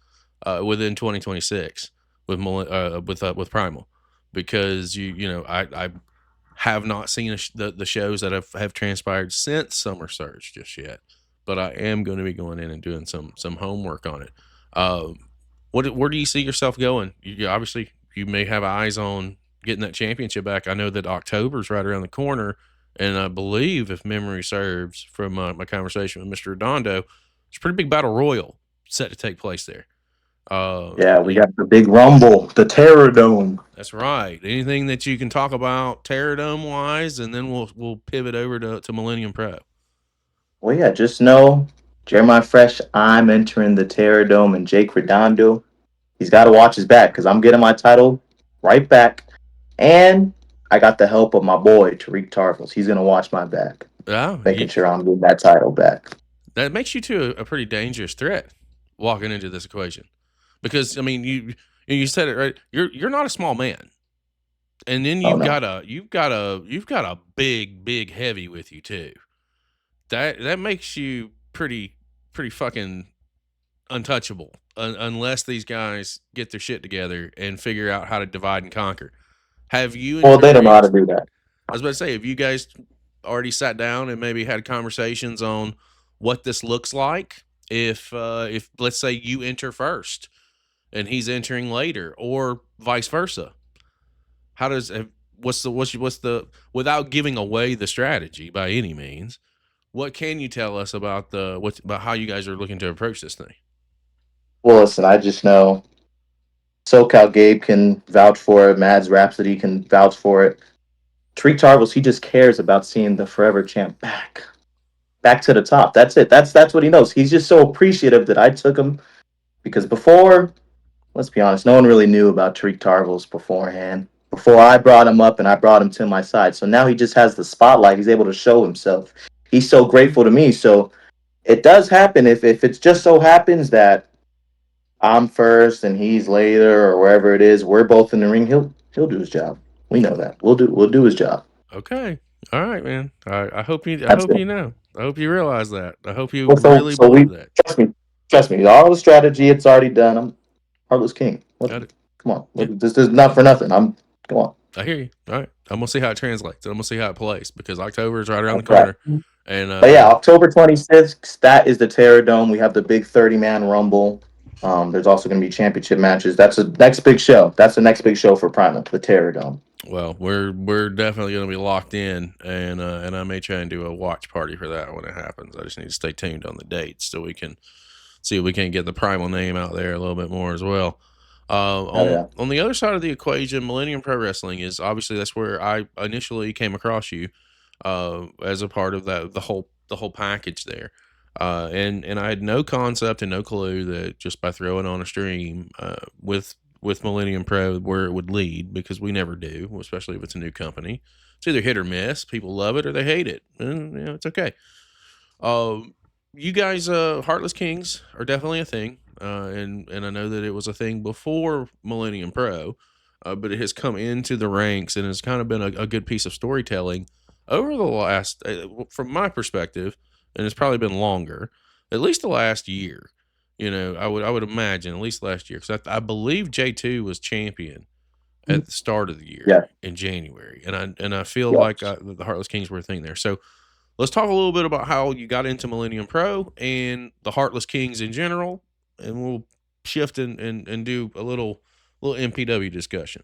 within 2026 with Primal, because I have not seen the shows that have transpired since Summer Surge just yet, but I am going to be going in and doing some homework on it. Where do you see yourself going? Obviously you may have eyes on getting that championship back. I know that October's right around the corner, and I believe, if memory serves from my conversation with Mr. Redondo, it's a pretty big battle royal set to take place there. Yeah, we got the big rumble, the Terror Dome. That's right. Anything that you can talk about Terror Dome wise, and then we'll pivot over to Millennium Pro. Well, yeah, just know, Jeremiah Fresh, I'm entering the Terror Dome, and Jake Redondo, he's got to watch his back because I'm getting my title right back. And I got the help of my boy, Tariq Tarfels. He's going to watch my back, Oh, making sure I'm getting that title back. That makes you to a pretty dangerous threat walking into this equation, because I mean you said it right. You're not a small man, and then you've got a big heavy with you too. That makes you pretty fucking untouchable, unless these guys get their shit together and figure out how to divide and conquer. Have you? Well, they don't know how to do that. I was about to say, have you guys already sat down and maybe had conversations on what this looks like if let's say you enter first and he's entering later, or vice versa? How does what's the without giving away the strategy by any means? What can you tell us about about how you guys are looking to approach this thing? Well, listen, I just know SoCal Gabe can vouch for it. Mads Rhapsody can vouch for it. Tariq Tarvels, he just cares about seeing the Forever Champ back to the top. That's it. That's what he knows. He's just so appreciative that I took him, because before, let's be honest, no one really knew about Tariq Tarvels beforehand. Before I brought him up and I brought him to my side. So now he just has the spotlight. He's able to show himself. He's so grateful to me. So it does happen if it just so happens that I'm first and he's later, or wherever it is, we're both in the ring, he'll do his job. We know that. We'll do his job. Okay. All right, man. I hope you know. I hope you realize that. I hope you really believe that. Trust me. All the strategy, it's already done. I'm Heartless King. Come on. Yeah. This is not for nothing. Come on. I hear you. All right. I'm gonna see how it translates. I'm gonna see how it plays, because October is right around the corner. Right. And but yeah, October 26th, that is the Terror Dome. We have the big 30-man rumble. There's also going to be championship matches. That's the next big show. That's the next big show for Primal, the Terror Dome. Well, we're definitely going to be locked in, and I may try and do a watch party for that when it happens. I just need to stay tuned on the dates so we can see if we can get the Primal name out there a little bit more as well. On the other side of the equation, Millennium Pro Wrestling is obviously, that's where I initially came across you as a part of the whole package there. And I had no concept and no clue that just by throwing on a stream with Millennium Pro where it would lead, because we never do, especially if it's a new company. It's either hit or miss. People love it or they hate it, and it's okay. You guys, Heartless Kings are definitely a thing, and I know that it was a thing before Millennium Pro, but it has come into the ranks and has kind of been a good piece of storytelling over the last, from my perspective, and it's probably been longer, at least the last year. I would imagine at least last year, because I believe J2 was champion at the start of the year in January, and I feel like the Heartless Kings were a thing there. So let's talk a little bit about how you got into Millennium Pro and the Heartless Kings in general, and we'll shift and do a little MPW discussion.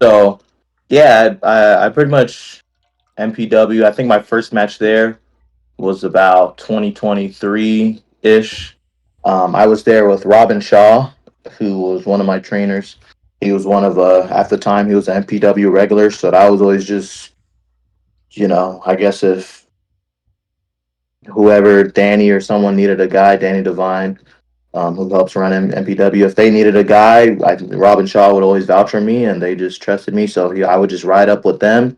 So, yeah, I pretty much MPW. I think my first match there was about 2023-ish. I was there with Robin Shaw, who was one of my trainers. He was one of at the time he was an MPW regular, so that was always just, I guess if whoever Danny or someone needed a guy, Danny Devine, who helps run MPW. If they needed a guy, Robin Shaw would always vouch for me, and they just trusted me. So I would just ride up with them.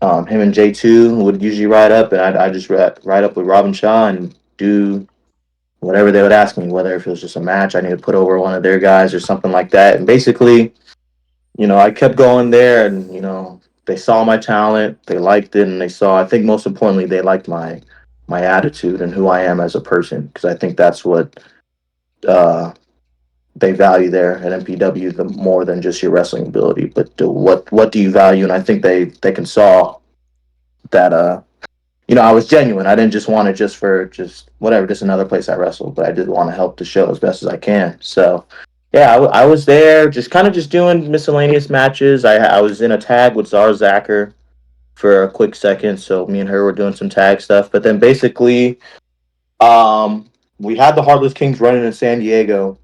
Him and J2 would usually ride up, and I just ride up with Robin Shaw and do whatever they would ask me, whether if it was just a match I need to put over one of their guys or something like that. And basically, I kept going there, and they saw my talent, they liked it, and they saw. I think most importantly, they liked my attitude and who I am as a person, because I think that's what uh, they value there at MPW the more than just your wrestling ability, but what do you value? And I think they can saw that I was genuine. I didn't just want it just for just whatever, just another place I wrestled, but I did want to help the show as best as I can. So yeah, I was there just kind of just doing miscellaneous matches. I was in a tag with Zar Zacher for a quick second, so me and her were doing some tag stuff. But then basically, um, we had the Heartless Kings running in San Diego,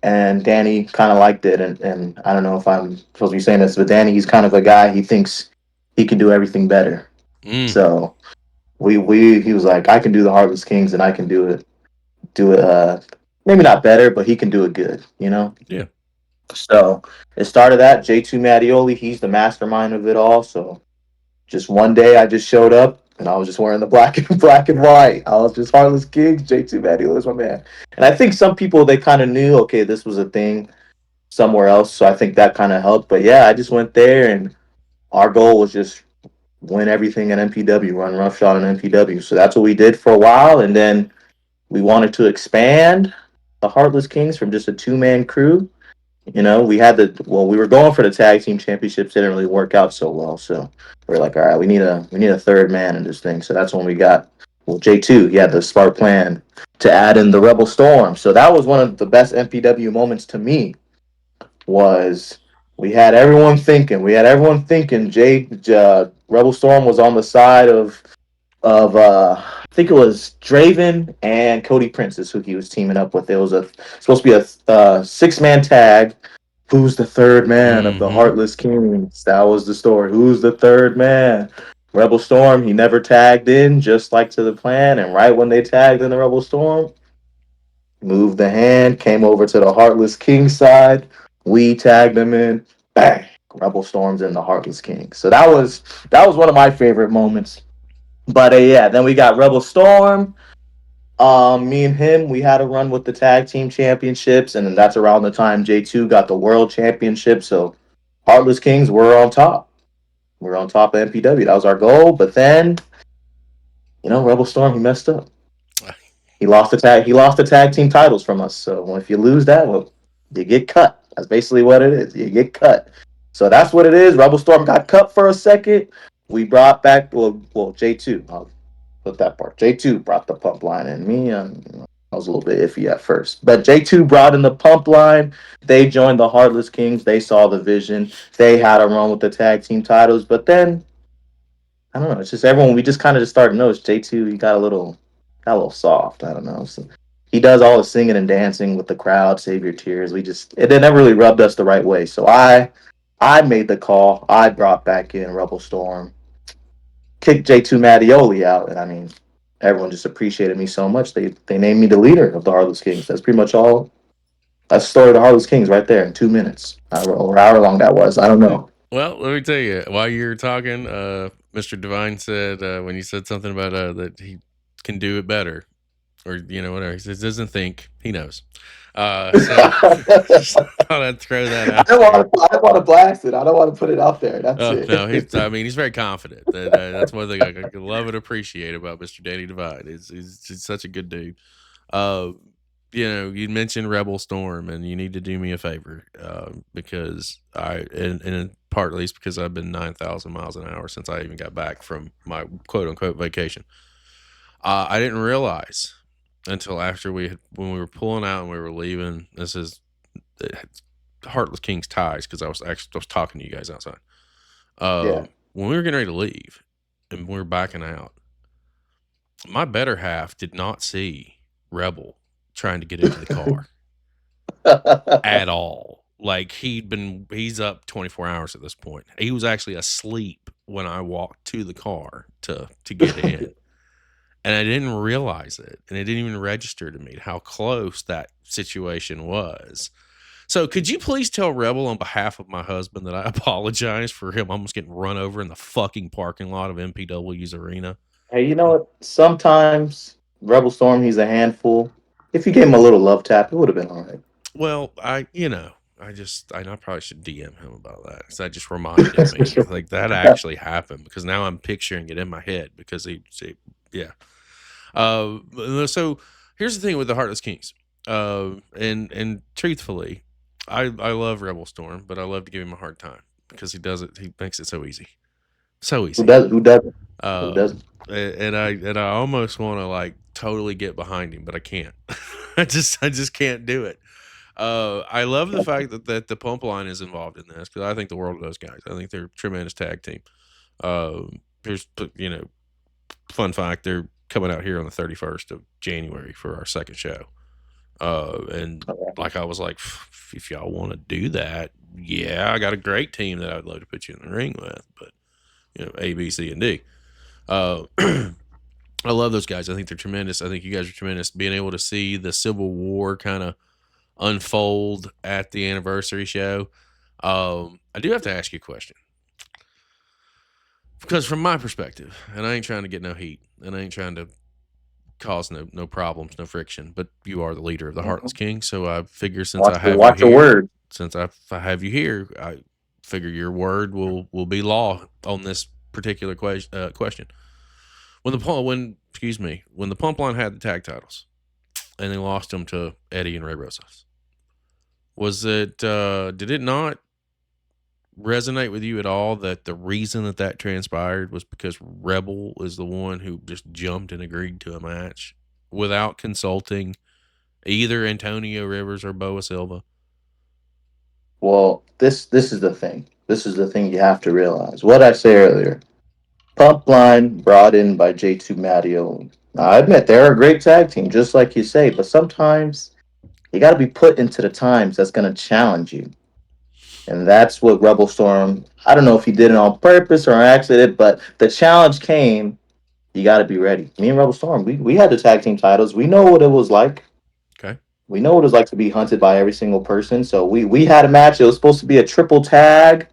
and Danny kind of liked it. And I don't know if I'm supposed to be saying this, but Danny, he's kind of a guy, he thinks he can do everything better. So he was like, I can do the Heartless Kings, and I can do it maybe not better, but he can do it good. Yeah. So it started that J2 Mattioli, he's the mastermind of it all. So just one day I just showed up and I was just wearing the black and white. I was just Heartless Kings. J2 Mattioli was my man. And I think some people, they kind of knew, okay, this was a thing somewhere else. So I think that kind of helped. But yeah, I just went there, and our goal was just win everything at MPW, run roughshod in MPW. So that's what we did for a while. And then we wanted to expand the Heartless Kings from just a two-man crew. We were going for the tag team championships. Didn't really work out so well. So we're like, all right, we need a third man in this thing. So that's when we got, J2. He had the smart plan to add in the Rebel Storm. So that was one of the best MPW moments to me. Was we had everyone thinking. We had everyone thinking. Rebel Storm was on the side of I think it was Draven and Cody Prince is who he was teaming up with. It was supposed to be a 6-man tag. Who's the third man of the Heartless Kings? That was the story. Who's the third man? Rebel Storm, he never tagged in, just like to the plan. And right when they tagged in the Rebel Storm, moved the hand, came over to the Heartless King side. We tagged them in. Bang! Rebel Storm's in the Heartless King. So that was one of my favorite moments. But yeah, then we got Rebel Storm. Me and him, we had a run with the tag team championships, and then that's around the time J2 got the world championship. So Heartless Kings were on top. We were on top of MPW. That was our goal. But then, Rebel Storm, he messed up. He lost the tag team titles from us. So if you lose that, well, you get cut. That's basically what it is. You get cut. So that's what it is. Rebel Storm got cut for a second. We brought back J2. I'll put that part. J2 brought the pump line in. I was a little bit iffy at first, but J2 brought in the pump line. They joined the Heartless Kings. They saw the vision. They had a run with the tag team titles, but then I don't know. It's just everyone. We just kind of just started to notice J2. He got a little soft. I don't know. So he does all the singing and dancing with the crowd. Save your tears. It never really rubbed us the right way. So I made the call. I brought back in Rebel Storm, kicked J2 Mattioli out, and I mean, everyone just appreciated me so much. They named me the leader of the Heartless Kings. That's pretty much all. That's the story of the Heartless Kings right there in 2 minutes, or however long that was. I don't know. Well, let me tell you, while you were talking, Mr. Divine said, when you said something about that he can do it better, or whatever, he says doesn't think, he knows. So just thought I'd throw that out. I don't want to blast it. I don't want to put it out there. That's Oh it. no, he's very confident. That's one thing I love and appreciate about Mr. Danny Divine. He's such a good dude. Uh, you mentioned Rebel Storm, and you need to do me a favor, because and partly it's because I've been 9,000 miles an hour since I even got back from my quote unquote vacation. I didn't realize until after when we were pulling out and we were leaving. This is Heartless Kings ties, because I was talking to you guys outside. Yeah. When we were getting ready to leave and we were backing out, my better half did not see Rebel trying to get into the car at all. Like he's up 24 hours at this point. He was actually asleep when I walked to the car to get in. And I didn't realize it. And it didn't even register to me how close that situation was. So could you please tell Rebel on behalf of my husband that I apologize for him almost getting run over in the fucking parking lot of MPW's arena? Hey, you know what? Sometimes Rebel Storm, he's a handful. If you gave him a little love tap, it would have been all right. Well, I probably should DM him about that because that just reminded me like that actually happened because now I'm picturing it in my head because yeah. So here's the thing with the Heartless Kings. And truthfully, I love Rebel Storm, but I love to give him a hard time because he makes it so easy. So Who easy. does? Who doesn't? Who Uh, doesn't? and I almost want to like totally get behind him, but I can't. I just can't do it. I love the fact that the pump line is involved in this because I think the world of those guys. I think they're a tremendous tag team. Here's fun fact: they're coming out here on the 31st of January for our second show. And like I was like, if y'all want to do that, yeah, I got a great team that I'd love to put you in the ring with, but A, B, C, and D. I love those guys. I think they're tremendous. I think you guys are tremendous. Being able to see the Civil War kind of unfold at the anniversary show. I do have to ask you a question. Because from my perspective, and I ain't trying to get no heat, and I ain't trying to cause no problems, no friction, but you are the leader of the Heartless King, so I figure since I have Watch you your here, word. since I have you here, I figure your word will be law on this particular question. When the pump line had the tag titles and they lost them to Eddie and Ray Rosas, did it not resonate with you at all that the reason that transpired was because Rebel is the one who just jumped and agreed to a match without consulting either Antonio Rivers or Boa Silva? Well, this is the thing. This is the thing you have to realize. What I say earlier. Pump line brought in by J2 Mattio. Now, I admit they're a great tag team, just like you say, but sometimes you got to be put into the times that's going to challenge you. And that's what Rebel Storm, I don't know if he did it on purpose or an accident, but the challenge came. You got to be ready. Me and Rebel Storm, we had the tag team titles. We know what it was like. Okay. We know what it's like to be hunted by every single person. So we had a match. It was supposed to be a triple tag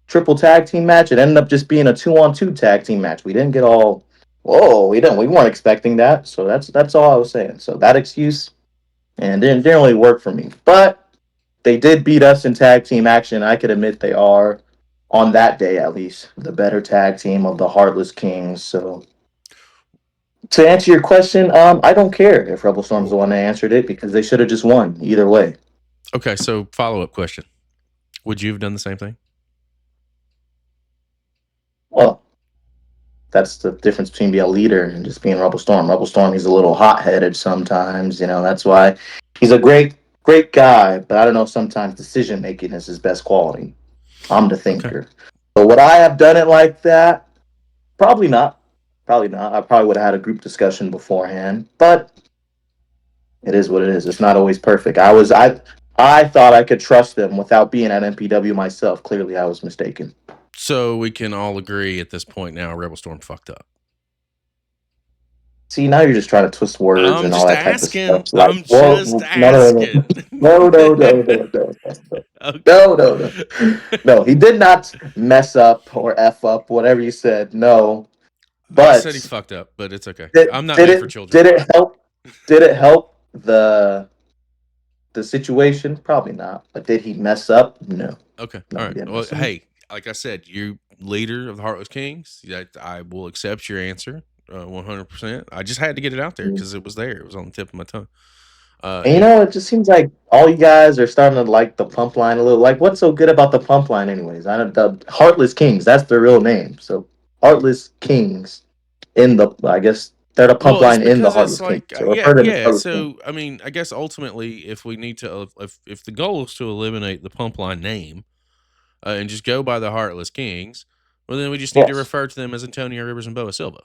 team match. It ended up just being a 2-on-2 tag team match. We didn't get all whoa, we weren't expecting that. So that's all I was saying. So that excuse and didn't really work for me. But they did beat us in tag team action. I could admit they are, on that day at least, the better tag team of the Heartless Kings. So to answer your question, I don't care if Rebel Storm's the one that answered it because they should have just won either way. Okay, so follow-up question. Would you have done the same thing? Well, that's the difference between being a leader and just being Rebel Storm. Rebel Storm, he's a little hot-headed sometimes. That's why he's a great guy, but I don't know. Sometimes decision making is his best quality. I'm the thinker. Okay. So would I have done it like that? Probably not. Probably not. I probably would have had a group discussion beforehand, but it is what it is. It's not always perfect. I thought I could trust them without being at MPW myself. Clearly, I was mistaken. So we can all agree at this point now, Rebel Storm fucked up. See, now you're just trying to twist words and all that type of stuff. Like, I'm just asking. No. No, he did not mess up or F up, whatever you said. No. But I said he fucked up, but it's okay. I'm not made for children. Did it help? Did it help the situation? Probably not. But did he mess up? No. Okay. All right. Well, hey, like I said, you leader of the Heartless Kings. I will accept your answer 100%. I just had to get it out there because it was there. It was on the tip of my tongue. And it just seems like all you guys are starting to like the pump line a little. Like, what's so good about the pump line, anyways? I don't. The Heartless Kings. That's their real name. So, Heartless Kings I guess they're the pump line in the Heartless Kings. So, So, I mean, I guess ultimately, if we need to, if the goal is to eliminate the pump line name and just go by the Heartless Kings, well, then we just need to refer to them as Antonio Rivers and Boa Silva.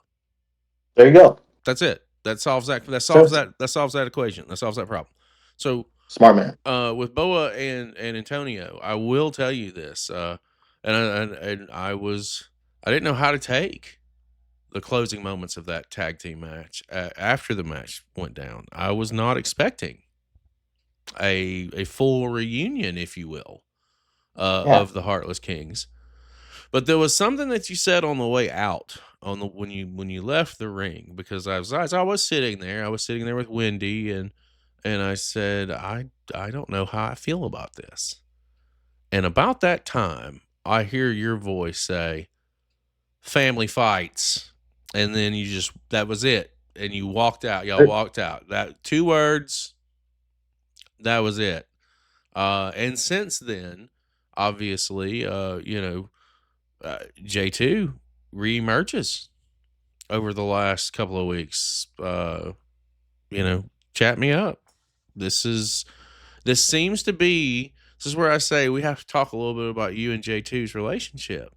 There you go. That's it. That solves that. That solves that equation. That solves that problem. So Smart man. With Boa and Antonio, I will tell you this, and I didn't know how to take the closing moments of that tag team match after the match went down. I was not expecting a full reunion, if you will, Yeah. of the Heartless Kings. But there was something that you said on the way out, on the when you left the ring, because as I was sitting there, I was sitting there with Wendy, and I said, I don't know how I feel about this. And about that time, I hear your voice say, "Family fights," and then that was it, and you walked out. Y'all walked out. That 2 words. That was it. And since then, obviously, J2 reemerges over the last couple of weeks. Chat me up. This is this seems to be this is where I say we have to talk a little bit about you and J2's relationship,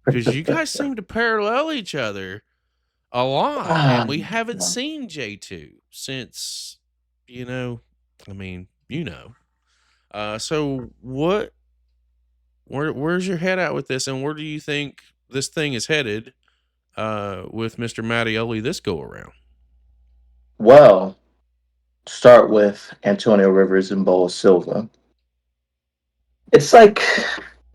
because you guys seem to parallel each other a lot, Ah, and we haven't no. seen J2 since, you know, I mean, you know. So where's your head at with this, and where do you think this thing is headed with Mr. Mattioli this go around? Well, start with Antonio Rivers and Boa Silva. It's like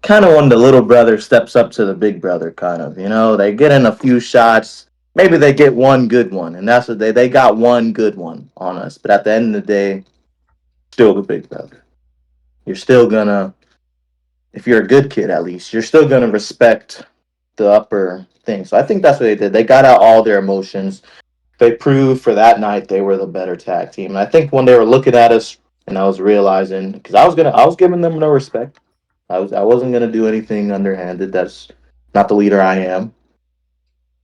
kind of when the little brother steps up to the big brother, kind of. They get in a few shots. Maybe they get one good one, and that's what they got one good one on us. But at the end of the day, still the big brother. You're still gonna, if you're a good kid at least, you're still gonna respect the upper thing. So I think that's what they did. They got out all their emotions. They proved for that night they were the better tag team. And I think when they were looking at us, and I was realizing, because I was giving them no respect. I wasn't gonna do anything underhanded. That's not the leader I am.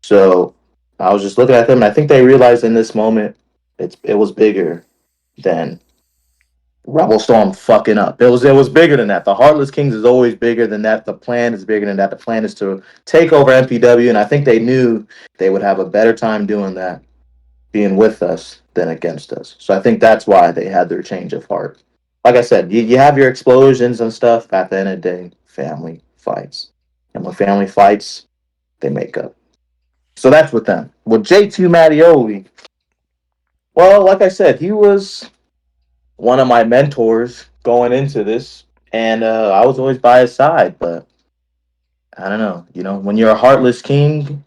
So I was just looking at them, and I think they realized in this moment it was bigger than Rebel Storm fucking up. It was bigger than that. The Heartless Kings is always bigger than that. The plan is bigger than that. The plan is to take over MPW, and I think they knew they would have a better time doing that, being with us than against us. So I think that's why they had their change of heart. Like I said, you have your explosions and stuff. At the end of the day, family fights. And when family fights, they make up. So that's with them. With J2 Mattioli, well, like I said, he was one of my mentors going into this. And I was always by his side. But I don't know. When you're a Heartless King,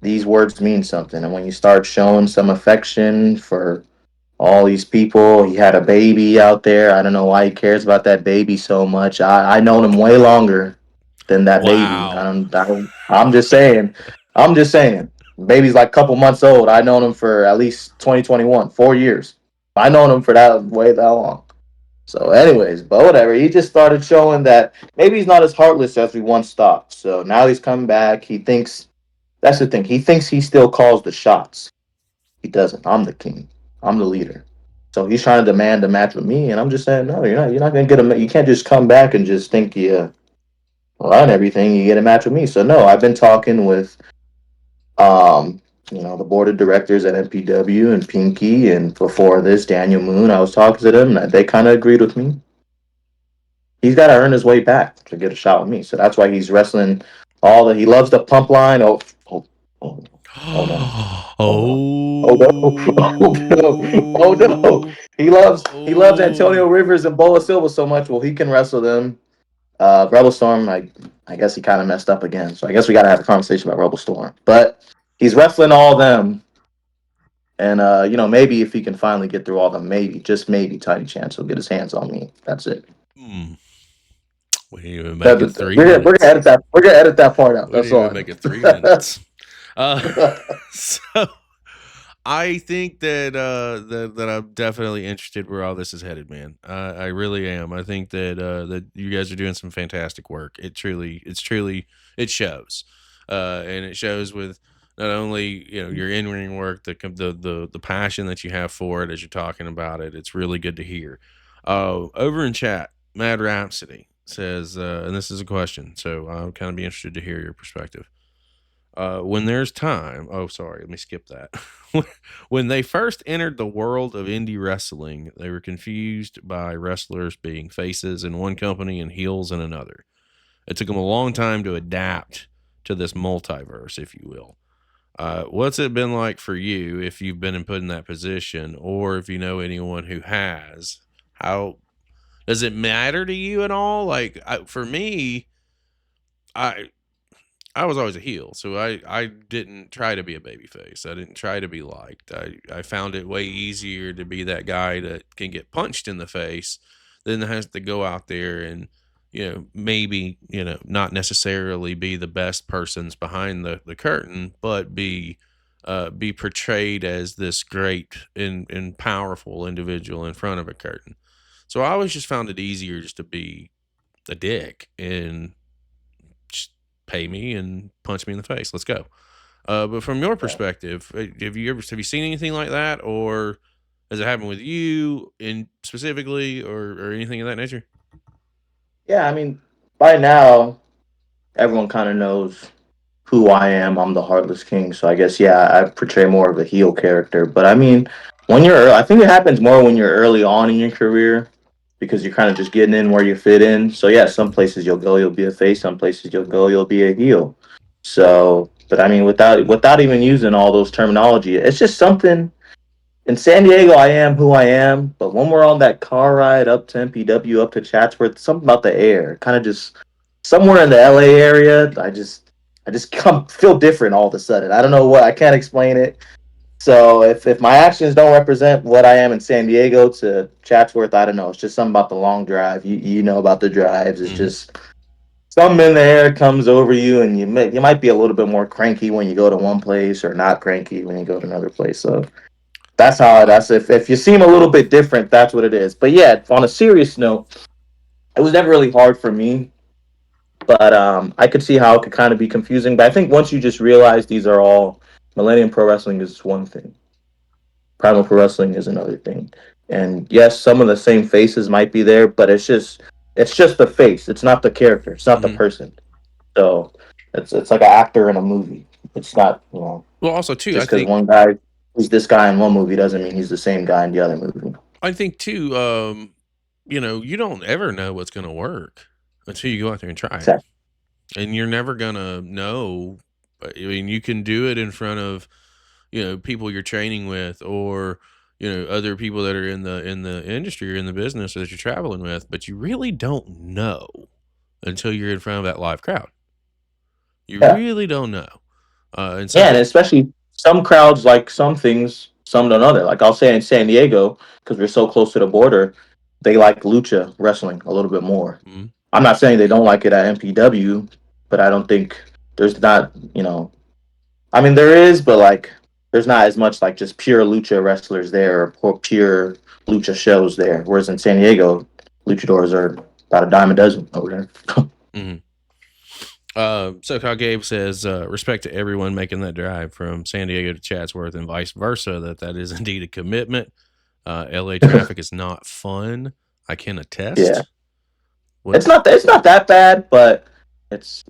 these words mean something. And when you start showing some affection for all these people. He had a baby out there. I don't know why he cares about that baby so much. I known him way longer than that baby. Wow. I'm just saying. I'm just saying. Baby's like a couple months old. I known him for at least 2021, 4 years. I known him for that long. So, anyways, but whatever. He just started showing that maybe he's not as heartless as we once thought. So now he's coming back. He thinks that's the thing. He thinks he still calls the shots. He doesn't. I'm the king. I'm the leader. So he's trying to demand a match with me, and I'm just saying, no, you're not. You're not gonna get a. You can't just come back and just think you run everything. You get a match with me. So no, I've been talking with, um, the board of directors at MPW and Pinky, and before this, Daniel Moon. I was talking to them, and they kind of agreed with me. He's got to earn his way back to get a shot with me. So that's why he's wrestling all the. He loves the pump line. Oh, oh, oh no. Oh no. Oh no. Oh no. Oh no. Oh. He loves Antonio Oh. Rivers and Boa Silva so much. Well, he can wrestle them. Rebel Storm, I guess he kind of messed up again. So I guess we gotta have a conversation about Rebel Storm. But he's wrestling all them. And maybe if he can finally get through all them, maybe, just maybe, tiny chance he'll get his hands on me. That's it. Hmm. We didn't even make it three We're gonna minutes. edit that. We're gonna edit that part out. We That's didn't all even I make it know. 3 minutes. So I think that I'm definitely interested where all this is headed, man. I really am. I think that you guys are doing some fantastic work. It shows, and it shows with not only your in ring work, the passion that you have for it as you're talking about it. It's really good to hear. Over in chat, Mad Rhapsody says, and this is a question, so I'll kind of be interested to hear your perspective. When there's time. Oh, sorry. Let me skip that. When they first entered the world of indie wrestling, they were confused by wrestlers being faces in one company and heels in another. It took them a long time to adapt to this multiverse, if you will. What's it been like for you if you've been put in that position, or if you know anyone who has? How does it matter to you at all? Like for me, I I was always a heel, so I didn't try to be a babyface. I didn't try to be liked. I found it way easier to be that guy that can get punched in the face than has to go out there and maybe not necessarily be the best persons behind the curtain, but be portrayed as this great and powerful individual in front of a curtain. So I always just found it easier just to be a dick and just pay me and punch me in the face. Let's go. But from your perspective, have you seen anything like that, or has it happened with you in specifically, or anything of that nature? Yeah, I mean, by now everyone kind of knows who I am. I'm the Heartless King, so I guess yeah, I portray more of a heel character. But I mean, I think it happens more when you're early on in your career because you're kind of just getting in where you fit in. So yeah, some places you'll go, you'll be a face. Some places you'll go, you'll be a heel. So, but I mean, without even using all those terminology, it's just something. In San Diego, I am who I am. But when we're on that car ride up to MPW, up to Chatsworth, something about the air, kind of just somewhere in the LA area, I just come feel different all of a sudden. I don't know what, I can't explain it. So if my actions don't represent what I am in San Diego to Chatsworth, I don't know. It's just something about the long drive. You know about the drives. It's Mm-hmm. just something in the air comes over you, and you might be a little bit more cranky when you go to one place, or not cranky when you go to another place. So that's if you seem a little bit different, that's what it is. But yeah, on a serious note, it was never really hard for me, but I could see how it could kind of be confusing. But I think once you just realize these are all Millennium Pro Wrestling is one thing, Primal Pro Wrestling is another thing, and yes, some of the same faces might be there, but it's just the face. It's not the character. It's not the Mm-hmm. person. So it's like an actor in a movie. It's not Well, also too, just because one guy is this guy in one movie doesn't mean he's the same guy in the other movie. I think too, you don't ever know what's going to work until you go out there and try it, Exactly. and you're never gonna know. I mean, you can do it in front of people you're training with, or other people that are in the industry or in the business that you're traveling with, but you really don't know until you're in front of that live crowd. You Yeah. really don't know. And Yeah, so and especially some crowds like some things, some don't other. Like I'll say in San Diego, because we're so close to the border, they like lucha wrestling a little bit more. mm, I'm not saying they don't like it at MPW, but I don't think there's not. I mean, there is, but like there's not as much like just pure lucha wrestlers there or pure lucha shows there. Whereas in San Diego, luchadors are about a dime a dozen over there. mm. SoCal Gabe says, respect to everyone making that drive from San Diego to Chatsworth and vice versa, that is indeed a commitment. LA traffic is not fun. I can Yeah, attest. it's What's not it's not that bad, but it's.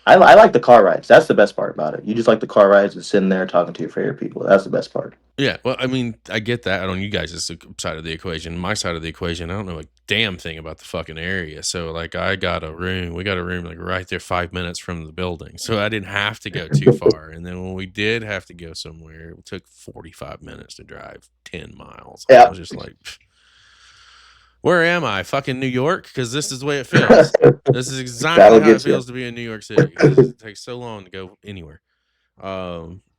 I like the car rides. That's the best part about it. You just like the car rides and sitting there talking to your favorite people. That's the best part. Yeah, well, I mean, I get that on you guys' side of the equation. My side of the equation, I don't know a damn thing about the fucking area. So, like, we got a room, like right there, 5 minutes from the building. So I didn't have to go too far. And then when we did have to go somewhere, it took 45 minutes to drive 10 miles. And I Yeah. was just like, where am I? Fucking New York? Because this is the way it feels. This is exactly That'll how it get you. feels to be in New York City. It takes so long to go anywhere.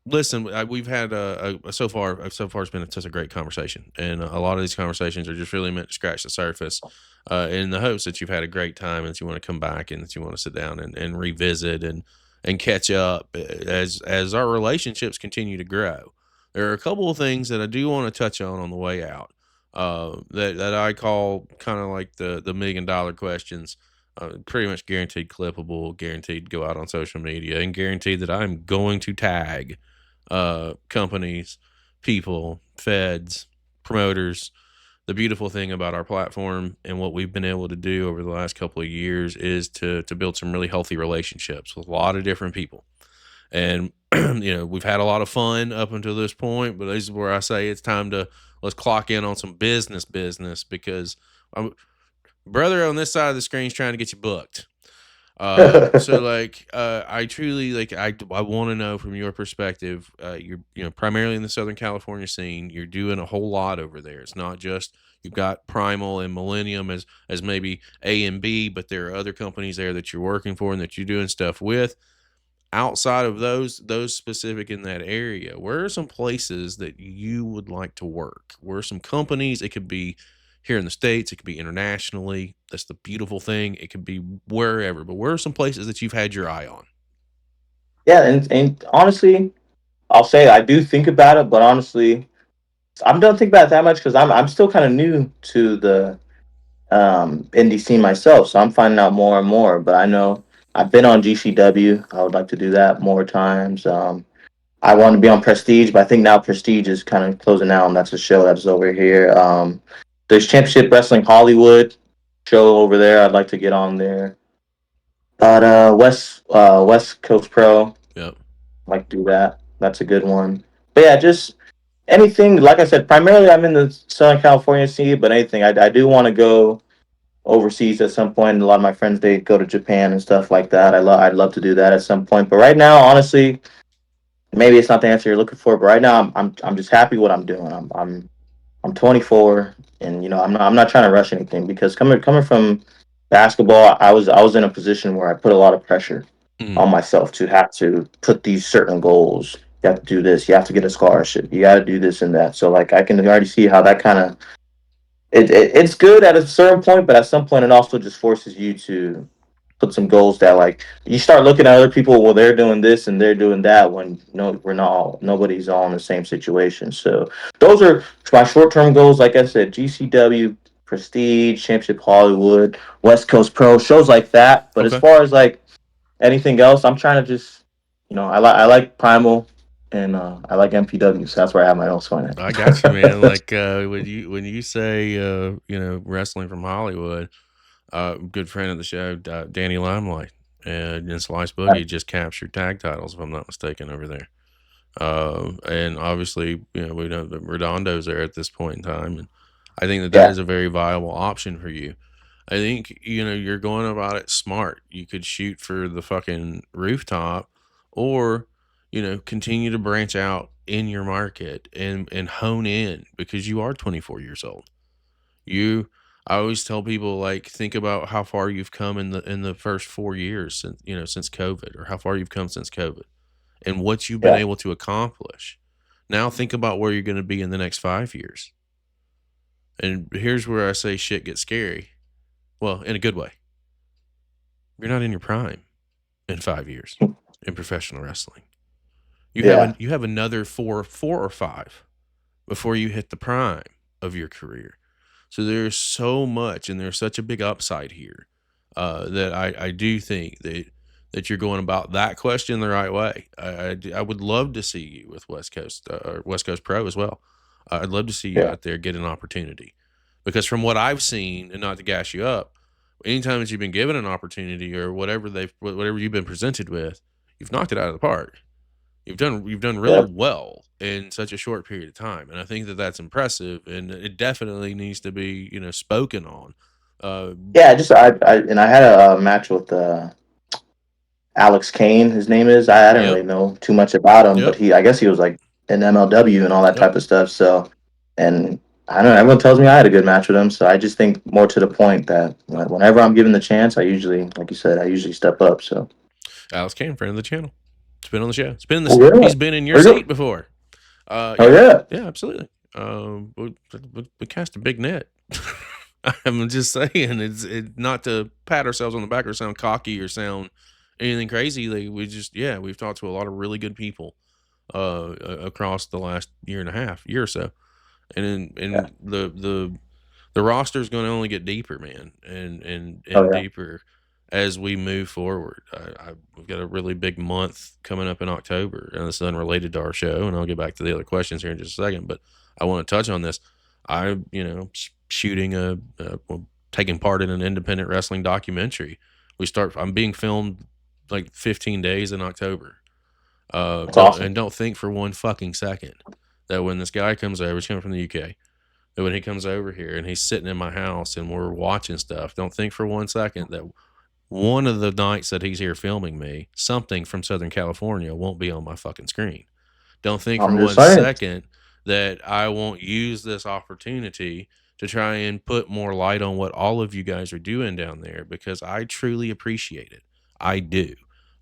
Listen, we've had so far it's been such a great conversation, and a lot of these conversations are just really meant to scratch the surface, in the hopes that you've had a great time and that you want to come back and that you want to sit down and revisit and catch up as our relationships continue to grow. There are a couple of things that I do want to touch on the way out, that I call kind of like the $1 million questions. Pretty much guaranteed clippable, guaranteed to go out on social media, and guaranteed that I'm going to tag companies, people, feds, promoters. The beautiful thing about our platform and what we've been able to do over the last couple of years is to build some really healthy relationships with a lot of different people. And we've had a lot of fun up until this point, but this is where I say it's time to let's clock in on some business because brother on this side of the screen is trying to get you booked. So like, I truly like, I want to know from your perspective, you're, primarily in the Southern California scene, you're doing a whole lot over there. It's not just, you've got Primal and Millennium as maybe A and B, but there are other companies there that you're working for and that you're doing stuff with. Outside of those specific in that area, where are some places that you would like to work? Where are some companies? It could be here in the States, it could be internationally. That's the beautiful thing. It could be wherever, but where are some places that you've had your eye on? Yeah, and honestly, I'll say I do think about it, but honestly, I don't think about it that much because I'm still kind of new to the indie scene myself, so I'm finding out more and more. But I know I've been on GCW. I would like to do that more times. I want to be on Prestige, but I think now Prestige is kind of closing out, and that's a show that's over here. There's Championship Wrestling Hollywood show over there. I'd like to get on there. But West Coast Pro, Yep. I'd like to do that. That's a good one. But yeah, just anything. Like I said, primarily I'm in the Southern California scene, but anything. I do want to go overseas at some point. A lot of my friends they go to Japan and stuff like that. I'd love to do that at some point. But right now, honestly, maybe it's not the answer you're looking for. But right now, I'm just happy what I'm doing. I'm 24, and I'm not trying to rush anything because coming from basketball, I was in a position where I put a lot of pressure Mm. on myself to have to put these certain goals. You have to do this. You have to get a scholarship. You got to do this and that. So like I can already see how that kind of it's good at a certain point, but at some point it also just forces you to put some goals that like you start looking at other people. Well, they're doing this and they're doing that when no, we're not. Nobody's all in the same situation. So those are my short term goals. Like I said, GCW, Prestige, Championship Hollywood, West Coast Pro shows like that. But as Okay. far as like anything else, I'm trying to just I like Primal and I like MPW. So that's where I have my own fun I got you, man. at. Like, when you say wrestling from Hollywood, good friend of the show, Danny Limelight and Slice Boogie just captured tag titles, if I'm not mistaken, over there. And obviously, we know that Redondo's there at this point in time, and I think that Yeah, is a very viable option for you. I think you're going about it smart. You could shoot for the fucking rooftop, or continue to branch out in your market and hone in because you are 24 years old. You, I always tell people, like, think about how far you've come in the first 4 years since COVID, or how far you've come since COVID, and what you've been yeah, able to accomplish. Now think about where you're going to be in the next 5 years. And here's where I say shit gets scary. Well, in a good way. You're not in your prime in 5 years in professional wrestling. yeah, You have another four or five before you hit the prime of your career. So there's so much, and there's such a big upside here, that I do think that you're going about that question the right way. I would love to see you with West Coast Pro as well. I'd love to see you yeah, out there get an opportunity, because from what I've seen, and not to gas you up, anytime that you've been given an opportunity or whatever you've been presented with, you've knocked it out of the park. You've done really yeah. well in such a short period of time, and I think that that's impressive, and it definitely needs to be spoken on. Uh, Yeah, I had a match with Alex Kane. His name is. I didn't yep, really know too much about him, but yep, I guess he was like in MLW and all that yep. type of stuff. So, and I don't know. Everyone tells me I had a good match with him. So I just think more to the point that whenever I'm given the chance, I usually, like you said, I usually step up. So. Alex Cam, friend of the channel. It's been on the show. Oh yeah. He's been in your There you seat go. before. Oh Yeah, yeah. yeah, absolutely. We cast a big net. I'm just saying, not to pat ourselves on the back or sound cocky or sound anything crazy. Like, we've talked to a lot of really good people across the last year or so, Yeah. and the roster is going to only get deeper, man, and Oh yeah. deeper as we move forward. We've got a really big month coming up in October, and this is unrelated to our show, and I'll get back to the other questions here in just a second, but I want to touch on this. Shooting well, taking part in an independent wrestling documentary. I'm being filmed like 15 days in October. That's awesome. Don't think for one fucking second that when this guy comes over, he's coming from the UK, that when he comes over here and he's sitting in my house and we're watching stuff, don't think for one second that one of the nights that he's here filming me, something from Southern California won't be on my fucking screen. Don't think for I'm just one saying. second that I won't use this opportunity to try and put more light on what all of you guys are doing down there, because I truly appreciate it. I do.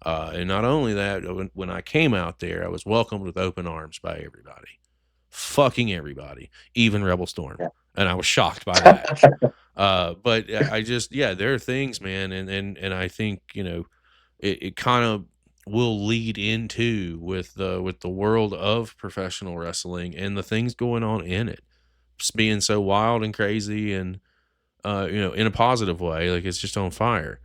And not only that, when I came out there, I was welcomed with open arms by everybody. Fucking everybody, even Rebel Storm. Yeah. And I was shocked by that. But I just, yeah, there are things, man. And I think, it kind of will lead into with the world of professional wrestling and the things going on in it. Just being so wild and crazy and, in a positive way, like it's just on fire.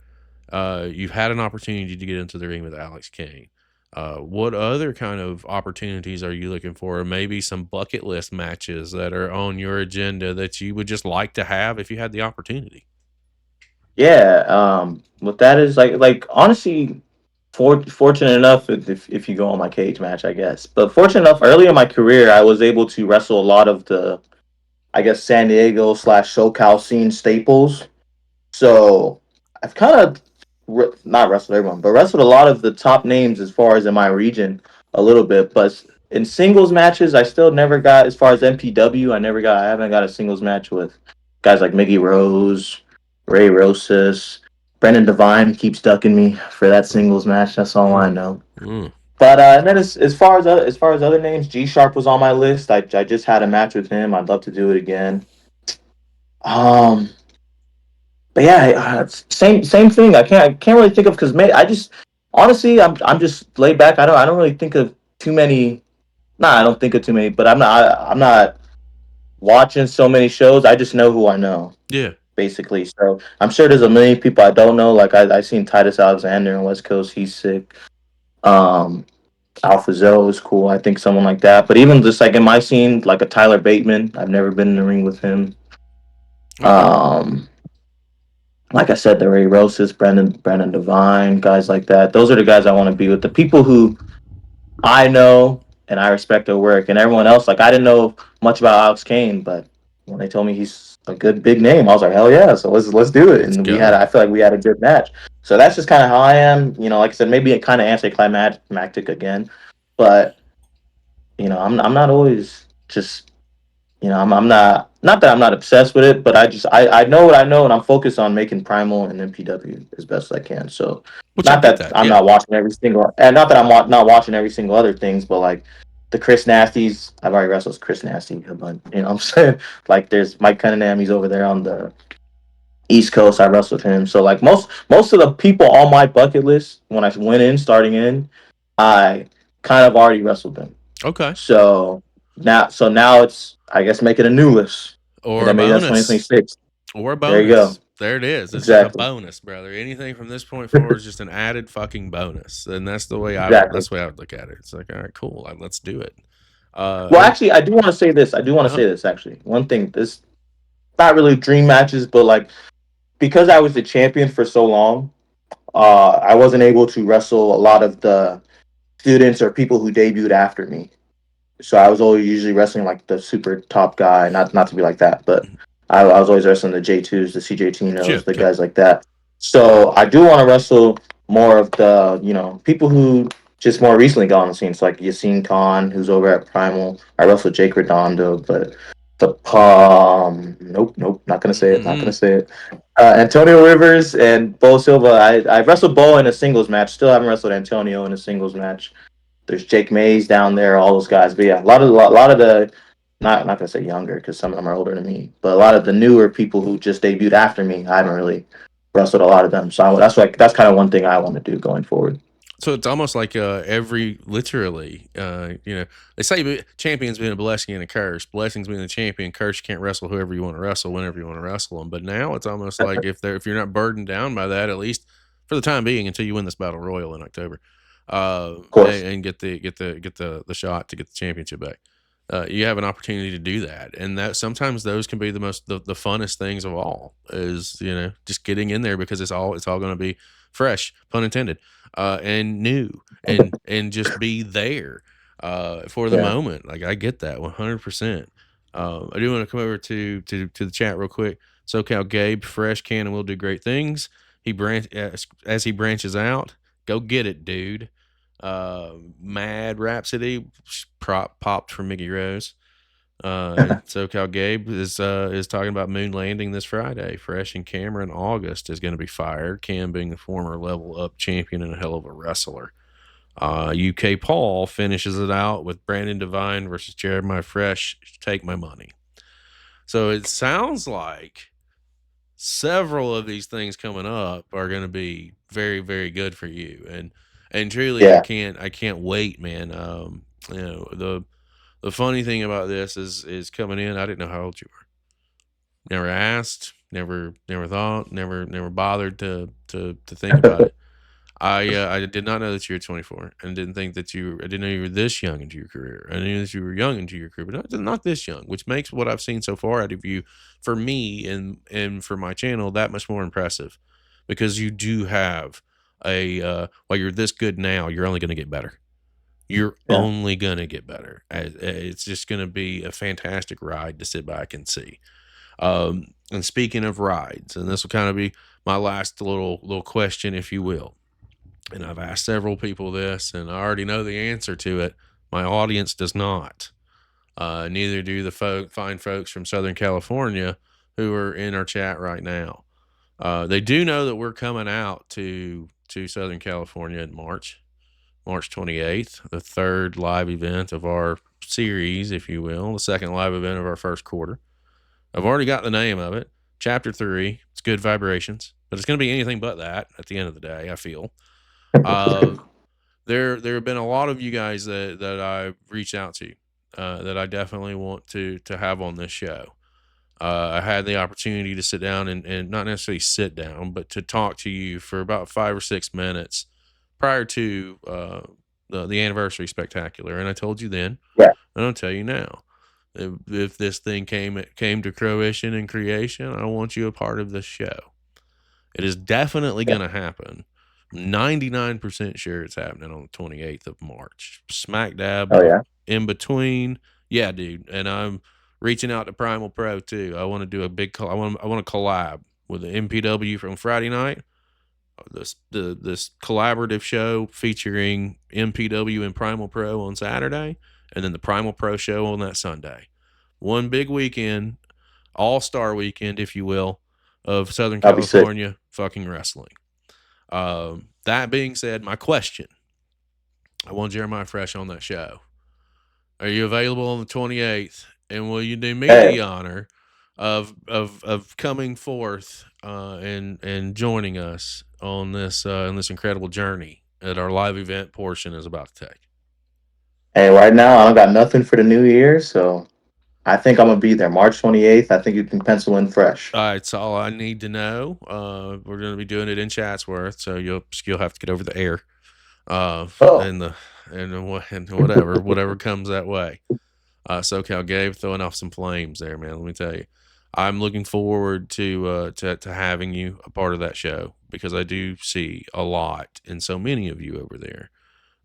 You've had an opportunity to get into the ring with Alex King. What other kind of opportunities are you looking for? Or maybe some bucket list matches that are on your agenda that you would just like to have if you had the opportunity? Yeah. What that is like honestly, fortunate enough if you go on my cage match, I guess. But fortunate enough, early in my career, I was able to wrestle a lot of the, I guess, San Diego slash SoCal scene staples. So I've kind of not wrestled everyone, but wrestled a lot of the top names as far as in my region a little bit. But in singles matches, I still never got as far as MPW. I haven't got a singles match with guys like Miggy Rose, Ray Rosas, Brendan Devine keeps ducking me for that singles match. That's all I know. Mm. But and then as far as other names, G Sharp was on my list. I just had a match with him. I'd love to do it again. Um, but yeah, same thing. I can't really think of because I just honestly I'm just laid back. I don't really think of too many. Nah, I don't think of too many. But I'm not watching so many shows. I just know who I know Yeah. basically. So I'm sure there's a million people I don't know. Like I seen Titus Alexander in West Coast. He's sick. Um, Alpha Zoe is cool. I think someone like that. But even just like in my scene, like a Tyler Bateman, I've never been in the ring with him. Okay. Like I said, the Ray Rosas, Brandon Devine, guys like that. Those are the guys I want to be with. The people who I know and I respect their work, and everyone else. Like I didn't know much about Alex Kane, but when they told me he's a good big name, I was like, hell yeah! So let's do it. Let's And go. I feel like we had a good match. So that's just kind of how I am. Like I said, maybe it kind of anticlimactic again, but I'm not always just I'm not that I'm not obsessed with it, but I know what I know, and I'm focused on making Primal and MPW as best as I can. So Which I not get that that. I'm Yeah. not watching every single, and not that I'm not watching every single other things, but like the Chris Nasties, I've already wrestled with Chris Nasty, but you know what I'm saying, like there's Mike Cunningham, he's over there on the East Coast. I wrestled him, so like most of the people on my bucket list when I went in starting in, I kind of already wrestled them. Okay. So now it's, I guess, make it a new list, and Or a then maybe that's bonus. 2026. Or a There you go. bonus. There it is. It's just a Exactly. bonus, brother. Anything from this point forward is just an added fucking bonus, and that's the way Exactly. that's the way I would look at it. It's like, all right, cool, like, let's do it. Well, And actually, I do want to say this. I do want to say this. Actually, one thing. This not really dream matches, but like because I was the champion for so long, I wasn't able to wrestle a lot of the students or people who debuted after me. So I was always usually wrestling like the super top guy, not to be like that, but I was always wrestling the J2s, the CJ Tinos, the chip. guys like that. So I do want to wrestle more of the, people who just more recently got on the scene. So like Yassine Khan, who's over at Primal. I wrestled Jake Redondo, but the nope, not gonna say it, not gonna say it. Antonio Rivers and Bo Silva. I wrestled Bo in a singles match. Still haven't wrestled Antonio in a singles match. There's Jake Mays down there, all those guys. But yeah, a lot of the not gonna say younger because some of them are older than me, but a lot of the newer people who just debuted after me, I haven't really wrestled a lot of them. So that's kind of one thing I want to do going forward. So it's almost like literally, they say champions being a blessing and a curse. Blessings being the champion, curse you can't wrestle whoever you want to wrestle whenever you want to wrestle them. But now it's almost like if you're not burdened down by that, at least for the time being, until you win this battle royal in October, Of course. and get the shot to get the championship back. You have an opportunity to do that, and that sometimes those can be the funnest things of all. Is just getting in there because it's all going to be fresh, pun intended. and new and just be there for the Yeah. moment. Like I get that 100%. I do want to come over to the chat real quick. SoCal Gabe, fresh cannon will do great things. He as he branches out. Go get it, dude. Mad Rhapsody popped from Mickey Rose. And SoCal Gabe is talking about moon landing this Friday. Fresh and Cameron August is going to be fired. Cam being the former level up champion and a hell of a wrestler. UK Paul finishes it out with Brandon Devine versus Jeremiah Fresh. Take my money. So it sounds like several of these things coming up are going to be very, very good for you. And truly, Yeah. I can't wait, man. The funny thing about this is coming in. I didn't know how old you were. Never asked. Never thought. Never bothered to think about it. I did not know that you were 24, and didn't think that I didn't know you were this young into your career. I knew that you were young into your career, but not this young, which makes what I've seen so far out of you, for me and for my channel, that much more impressive, because you do have while you're this good now, you're only going to get better. You're Yeah. only going to get better. It's just going to be a fantastic ride to sit back and see. And speaking of rides, and this will kind of be my last little question, if you will. And I've asked several people this, and I already know the answer to it. My audience does not. Neither do the fine folks from Southern California who are in our chat right now. They do know that we're coming out to Southern California in March 28th, the third live event of our series, if you will, the second live event of our first quarter. I've already got the name of it, Chapter 3. It's Good Vibrations, but it's going to be anything but that at the end of the day, I feel. There have been a lot of you guys that I've reached out to that I definitely want to have on this show. I had the opportunity to sit down and not necessarily sit down, but to talk to you for about 5 or 6 minutes prior to the anniversary spectacular, and I told you then, Yeah. and I'll tell you now. If this thing came to fruition and creation, I want you a part of this show. It is definitely going to happen. 99% sure it's happening on the 28th of March. Smack dab Oh yeah. in between. Yeah, dude. And I'm reaching out to Primal Pro too. I want to do a big I want to collab with the MPW from Friday night. This collaborative show featuring MPW and Primal Pro on Saturday, and then the Primal Pro show on that Sunday. One big weekend, all-star weekend, if you will, of Southern I'll be sick. California fucking wrestling. That being said, my question, I want Jeremiah Fresh on that show. Are you available on the 28th? And will you do me the honor of coming forth and joining us on this incredible journey that our live event portion is about to take? Hey, right now I don't got nothing for the new year, so I think I'm gonna be there March 28th. I think you can pencil in Fresh. It's all I need to know. We're going to be doing it in Chatsworth, so you'll have to get over the air, and whatever comes that way. SoCal Gabe throwing off some flames there, man. Let me tell you, I'm looking forward to having you a part of that show, because I do see a lot in so many of you over there.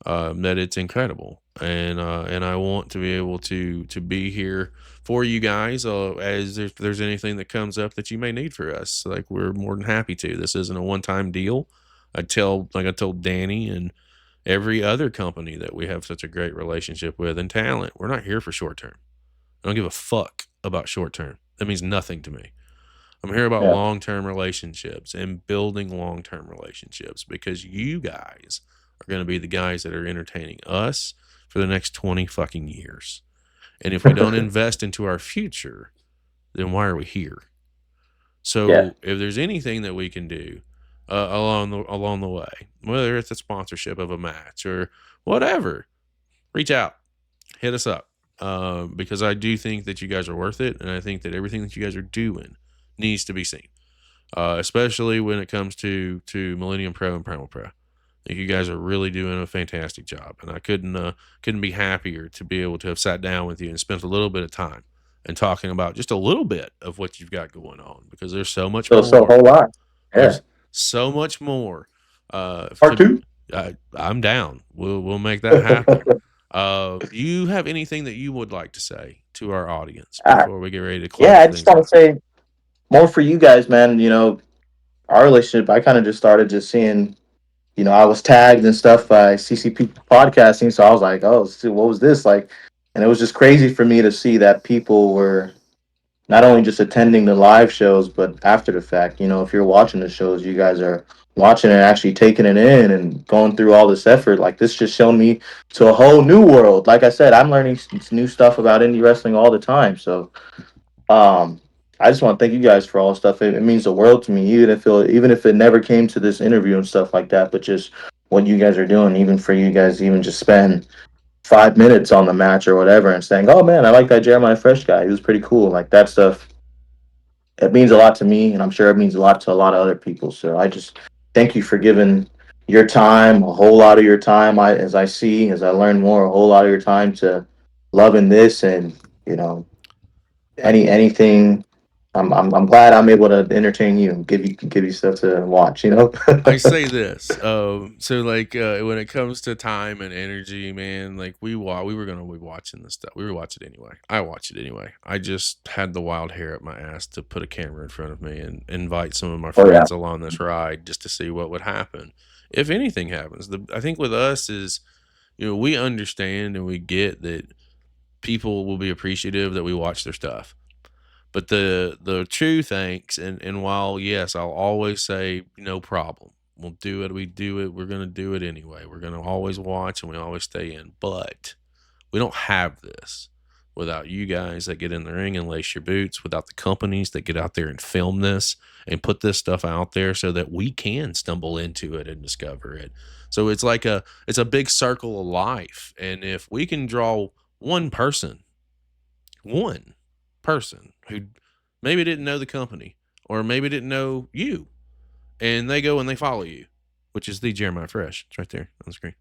That it's incredible, and I want to be able to be here for you guys, as if there's anything that comes up that you may need for us. Like, we're more than happy to. This isn't a one-time deal. I told Danny and every other company that we have such a great relationship with and talent, we're not here for short term. I don't give a fuck about short term. That means nothing to me. I'm here about long-term relationships and building long-term relationships, because you guys are going to be the guys that are entertaining us for the next 20 fucking years. And if we don't invest into our future, then why are we here? So if there's anything that we can do along the way, whether it's a sponsorship of a match or whatever, reach out, hit us up, because I do think that you guys are worth it, and I think that everything that you guys are doing needs to be seen, especially when it comes to Millennium Pro and Primal Pro. I think you guys are really doing a fantastic job, and I couldn't be happier to be able to have sat down with you and spent a little bit of time and talking about just a little bit of what you've got going on, because there's so much more. So a whole lot. Yeah. There's so much more. Part two. I'm down. We'll make that happen. Do you have anything that you would like to say to our audience Uh, before we get ready to yeah, close I just things want to out? say more for you guys, man. Our relationship, I kind of just started just seeing, I was tagged and stuff by CCP podcasting. So I was like, oh, so what was this like? And it was just crazy for me to see that people were not only just attending the live shows, but after the fact. If you're watching the shows, you guys are watching and actually taking it in and going through all this effort. Like, this just showed me to a whole new world. Like I said, I'm learning new stuff about indie wrestling all the time. So, um, I just want to thank you guys for all the stuff. It means the world to me, even if it never came to this interview and stuff like that. But just what you guys are doing, even for you guys, even just spend 5 minutes on the match or whatever, and saying, "Oh man, I like that Jeremiah Fresh guy. He was pretty cool." Like, that stuff, it means a lot to me, and I'm sure it means a lot to a lot of other people. So I just thank you for giving your time, a whole lot of your time. As I learn more, a whole lot of your time to loving this, and you know anything. I'm glad I'm able to entertain you and give you stuff to watch. I say this. So like when it comes to time and energy, man, like we were gonna be watching this stuff. We were watching it anyway. I watch it anyway. I just had the wild hair up my ass to put a camera in front of me and invite some of my Oh yeah, friends along this ride just to see what would happen. If anything happens. I think with us is, we understand and we get that people will be appreciative that we watch their stuff. But the true thanks, and while yes, I'll always say no problem. We'll do it. We do it. We're gonna do it anyway. We're gonna always watch and we always stay in. But we don't have this without you guys that get in the ring and lace your boots, without the companies that get out there and film this and put this stuff out there so that we can stumble into it and discover it. So it's a big circle of life. And if we can draw one person who maybe didn't know the company or maybe didn't know you, and they go and they follow you, which is the Jeremiah Fresh. It's right there on the screen.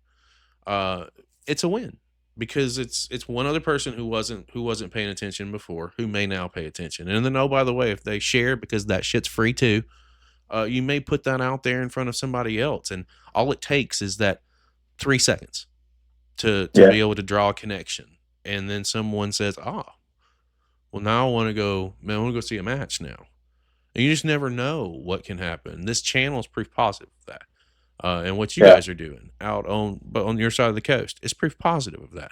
Uh, it's a win because it's one other person who wasn't paying attention before who may now pay attention. And then, oh, by the way, if they share, because that shit's free too, you may put that out there in front of somebody else, and all it takes is that 3 seconds to yeah, be able to draw a connection, and then someone says, "Oh, well, now I want to go. Man, I want to go see a match now." And you just never know what can happen. This channel is proof positive of that. And what you yeah, guys are doing out on your side of the coast is proof positive of that.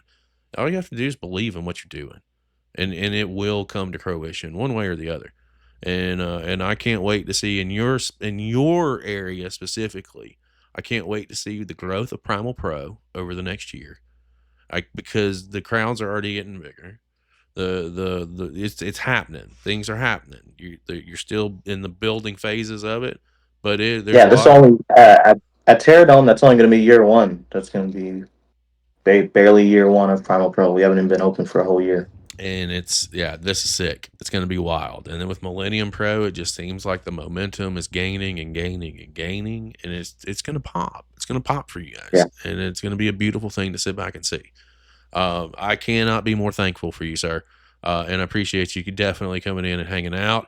All you have to do is believe in what you're doing, and it will come to fruition one way or the other. And I can't wait to see in your area specifically. I can't wait to see the growth of Primal Pro over the next year. Because the crowds are already getting bigger. It's happening. Things are happening. You're still in the building phases of it, but there's yeah. a This lot of, only at Terradome. That's only going to be year one. That's going to be barely year one of Primal Pro. We haven't even been open for a whole year. and this is sick. It's going to be wild. And then with Millennium Pro, it just seems like the momentum is gaining and gaining and gaining, and it's going to pop. It's going to pop for you Yeah. guys, and it's going to be a beautiful thing to sit back and see. I cannot be more thankful for you, sir. And I appreciate you definitely coming in and hanging out.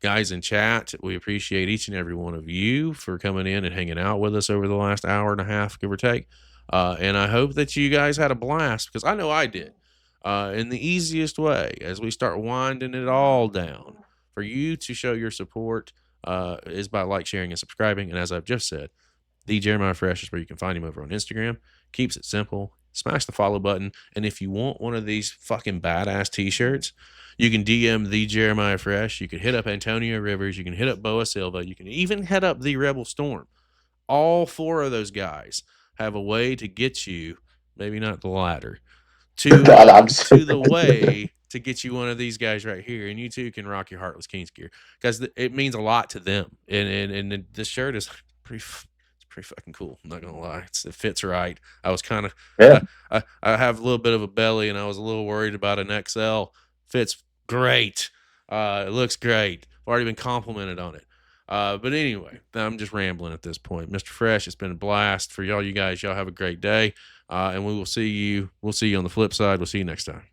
Guys in chat, we appreciate each and every one of you for coming in and hanging out with us over the last hour and a half, give or take. And I hope that you guys had a blast because I know I did. And the easiest way, as we start winding it all down, for you to show your support is by like, sharing, and subscribing. And as I've just said, the Jeremiah Fresh is where you can find him over on Instagram. Keeps it simple. Smash the follow button. And if you want one of these fucking badass t-shirts, you can DM the Jeremiah Fresh. You can hit up Antonio Rivers. You can hit up Boa Silva. You can even hit up the Rebel Storm. All four of those guys have a way to get you, maybe not the latter, I'm just, to the way to get you one of these guys right here, and you too can rock your Heartless Kings gear because it means a lot to them. And the shirt is pretty it's pretty fucking cool. I'm not gonna lie, it fits right. I was kind of yeah. I have a little bit of a belly, and I was a little worried about an XL. Fits great. It looks great. I've already been complimented on it. But anyway, I'm just rambling at this point. Mr. Fresh, it's been a blast for y'all. You guys, y'all have a great day. And we'll see you on the flip side. We'll see you next time.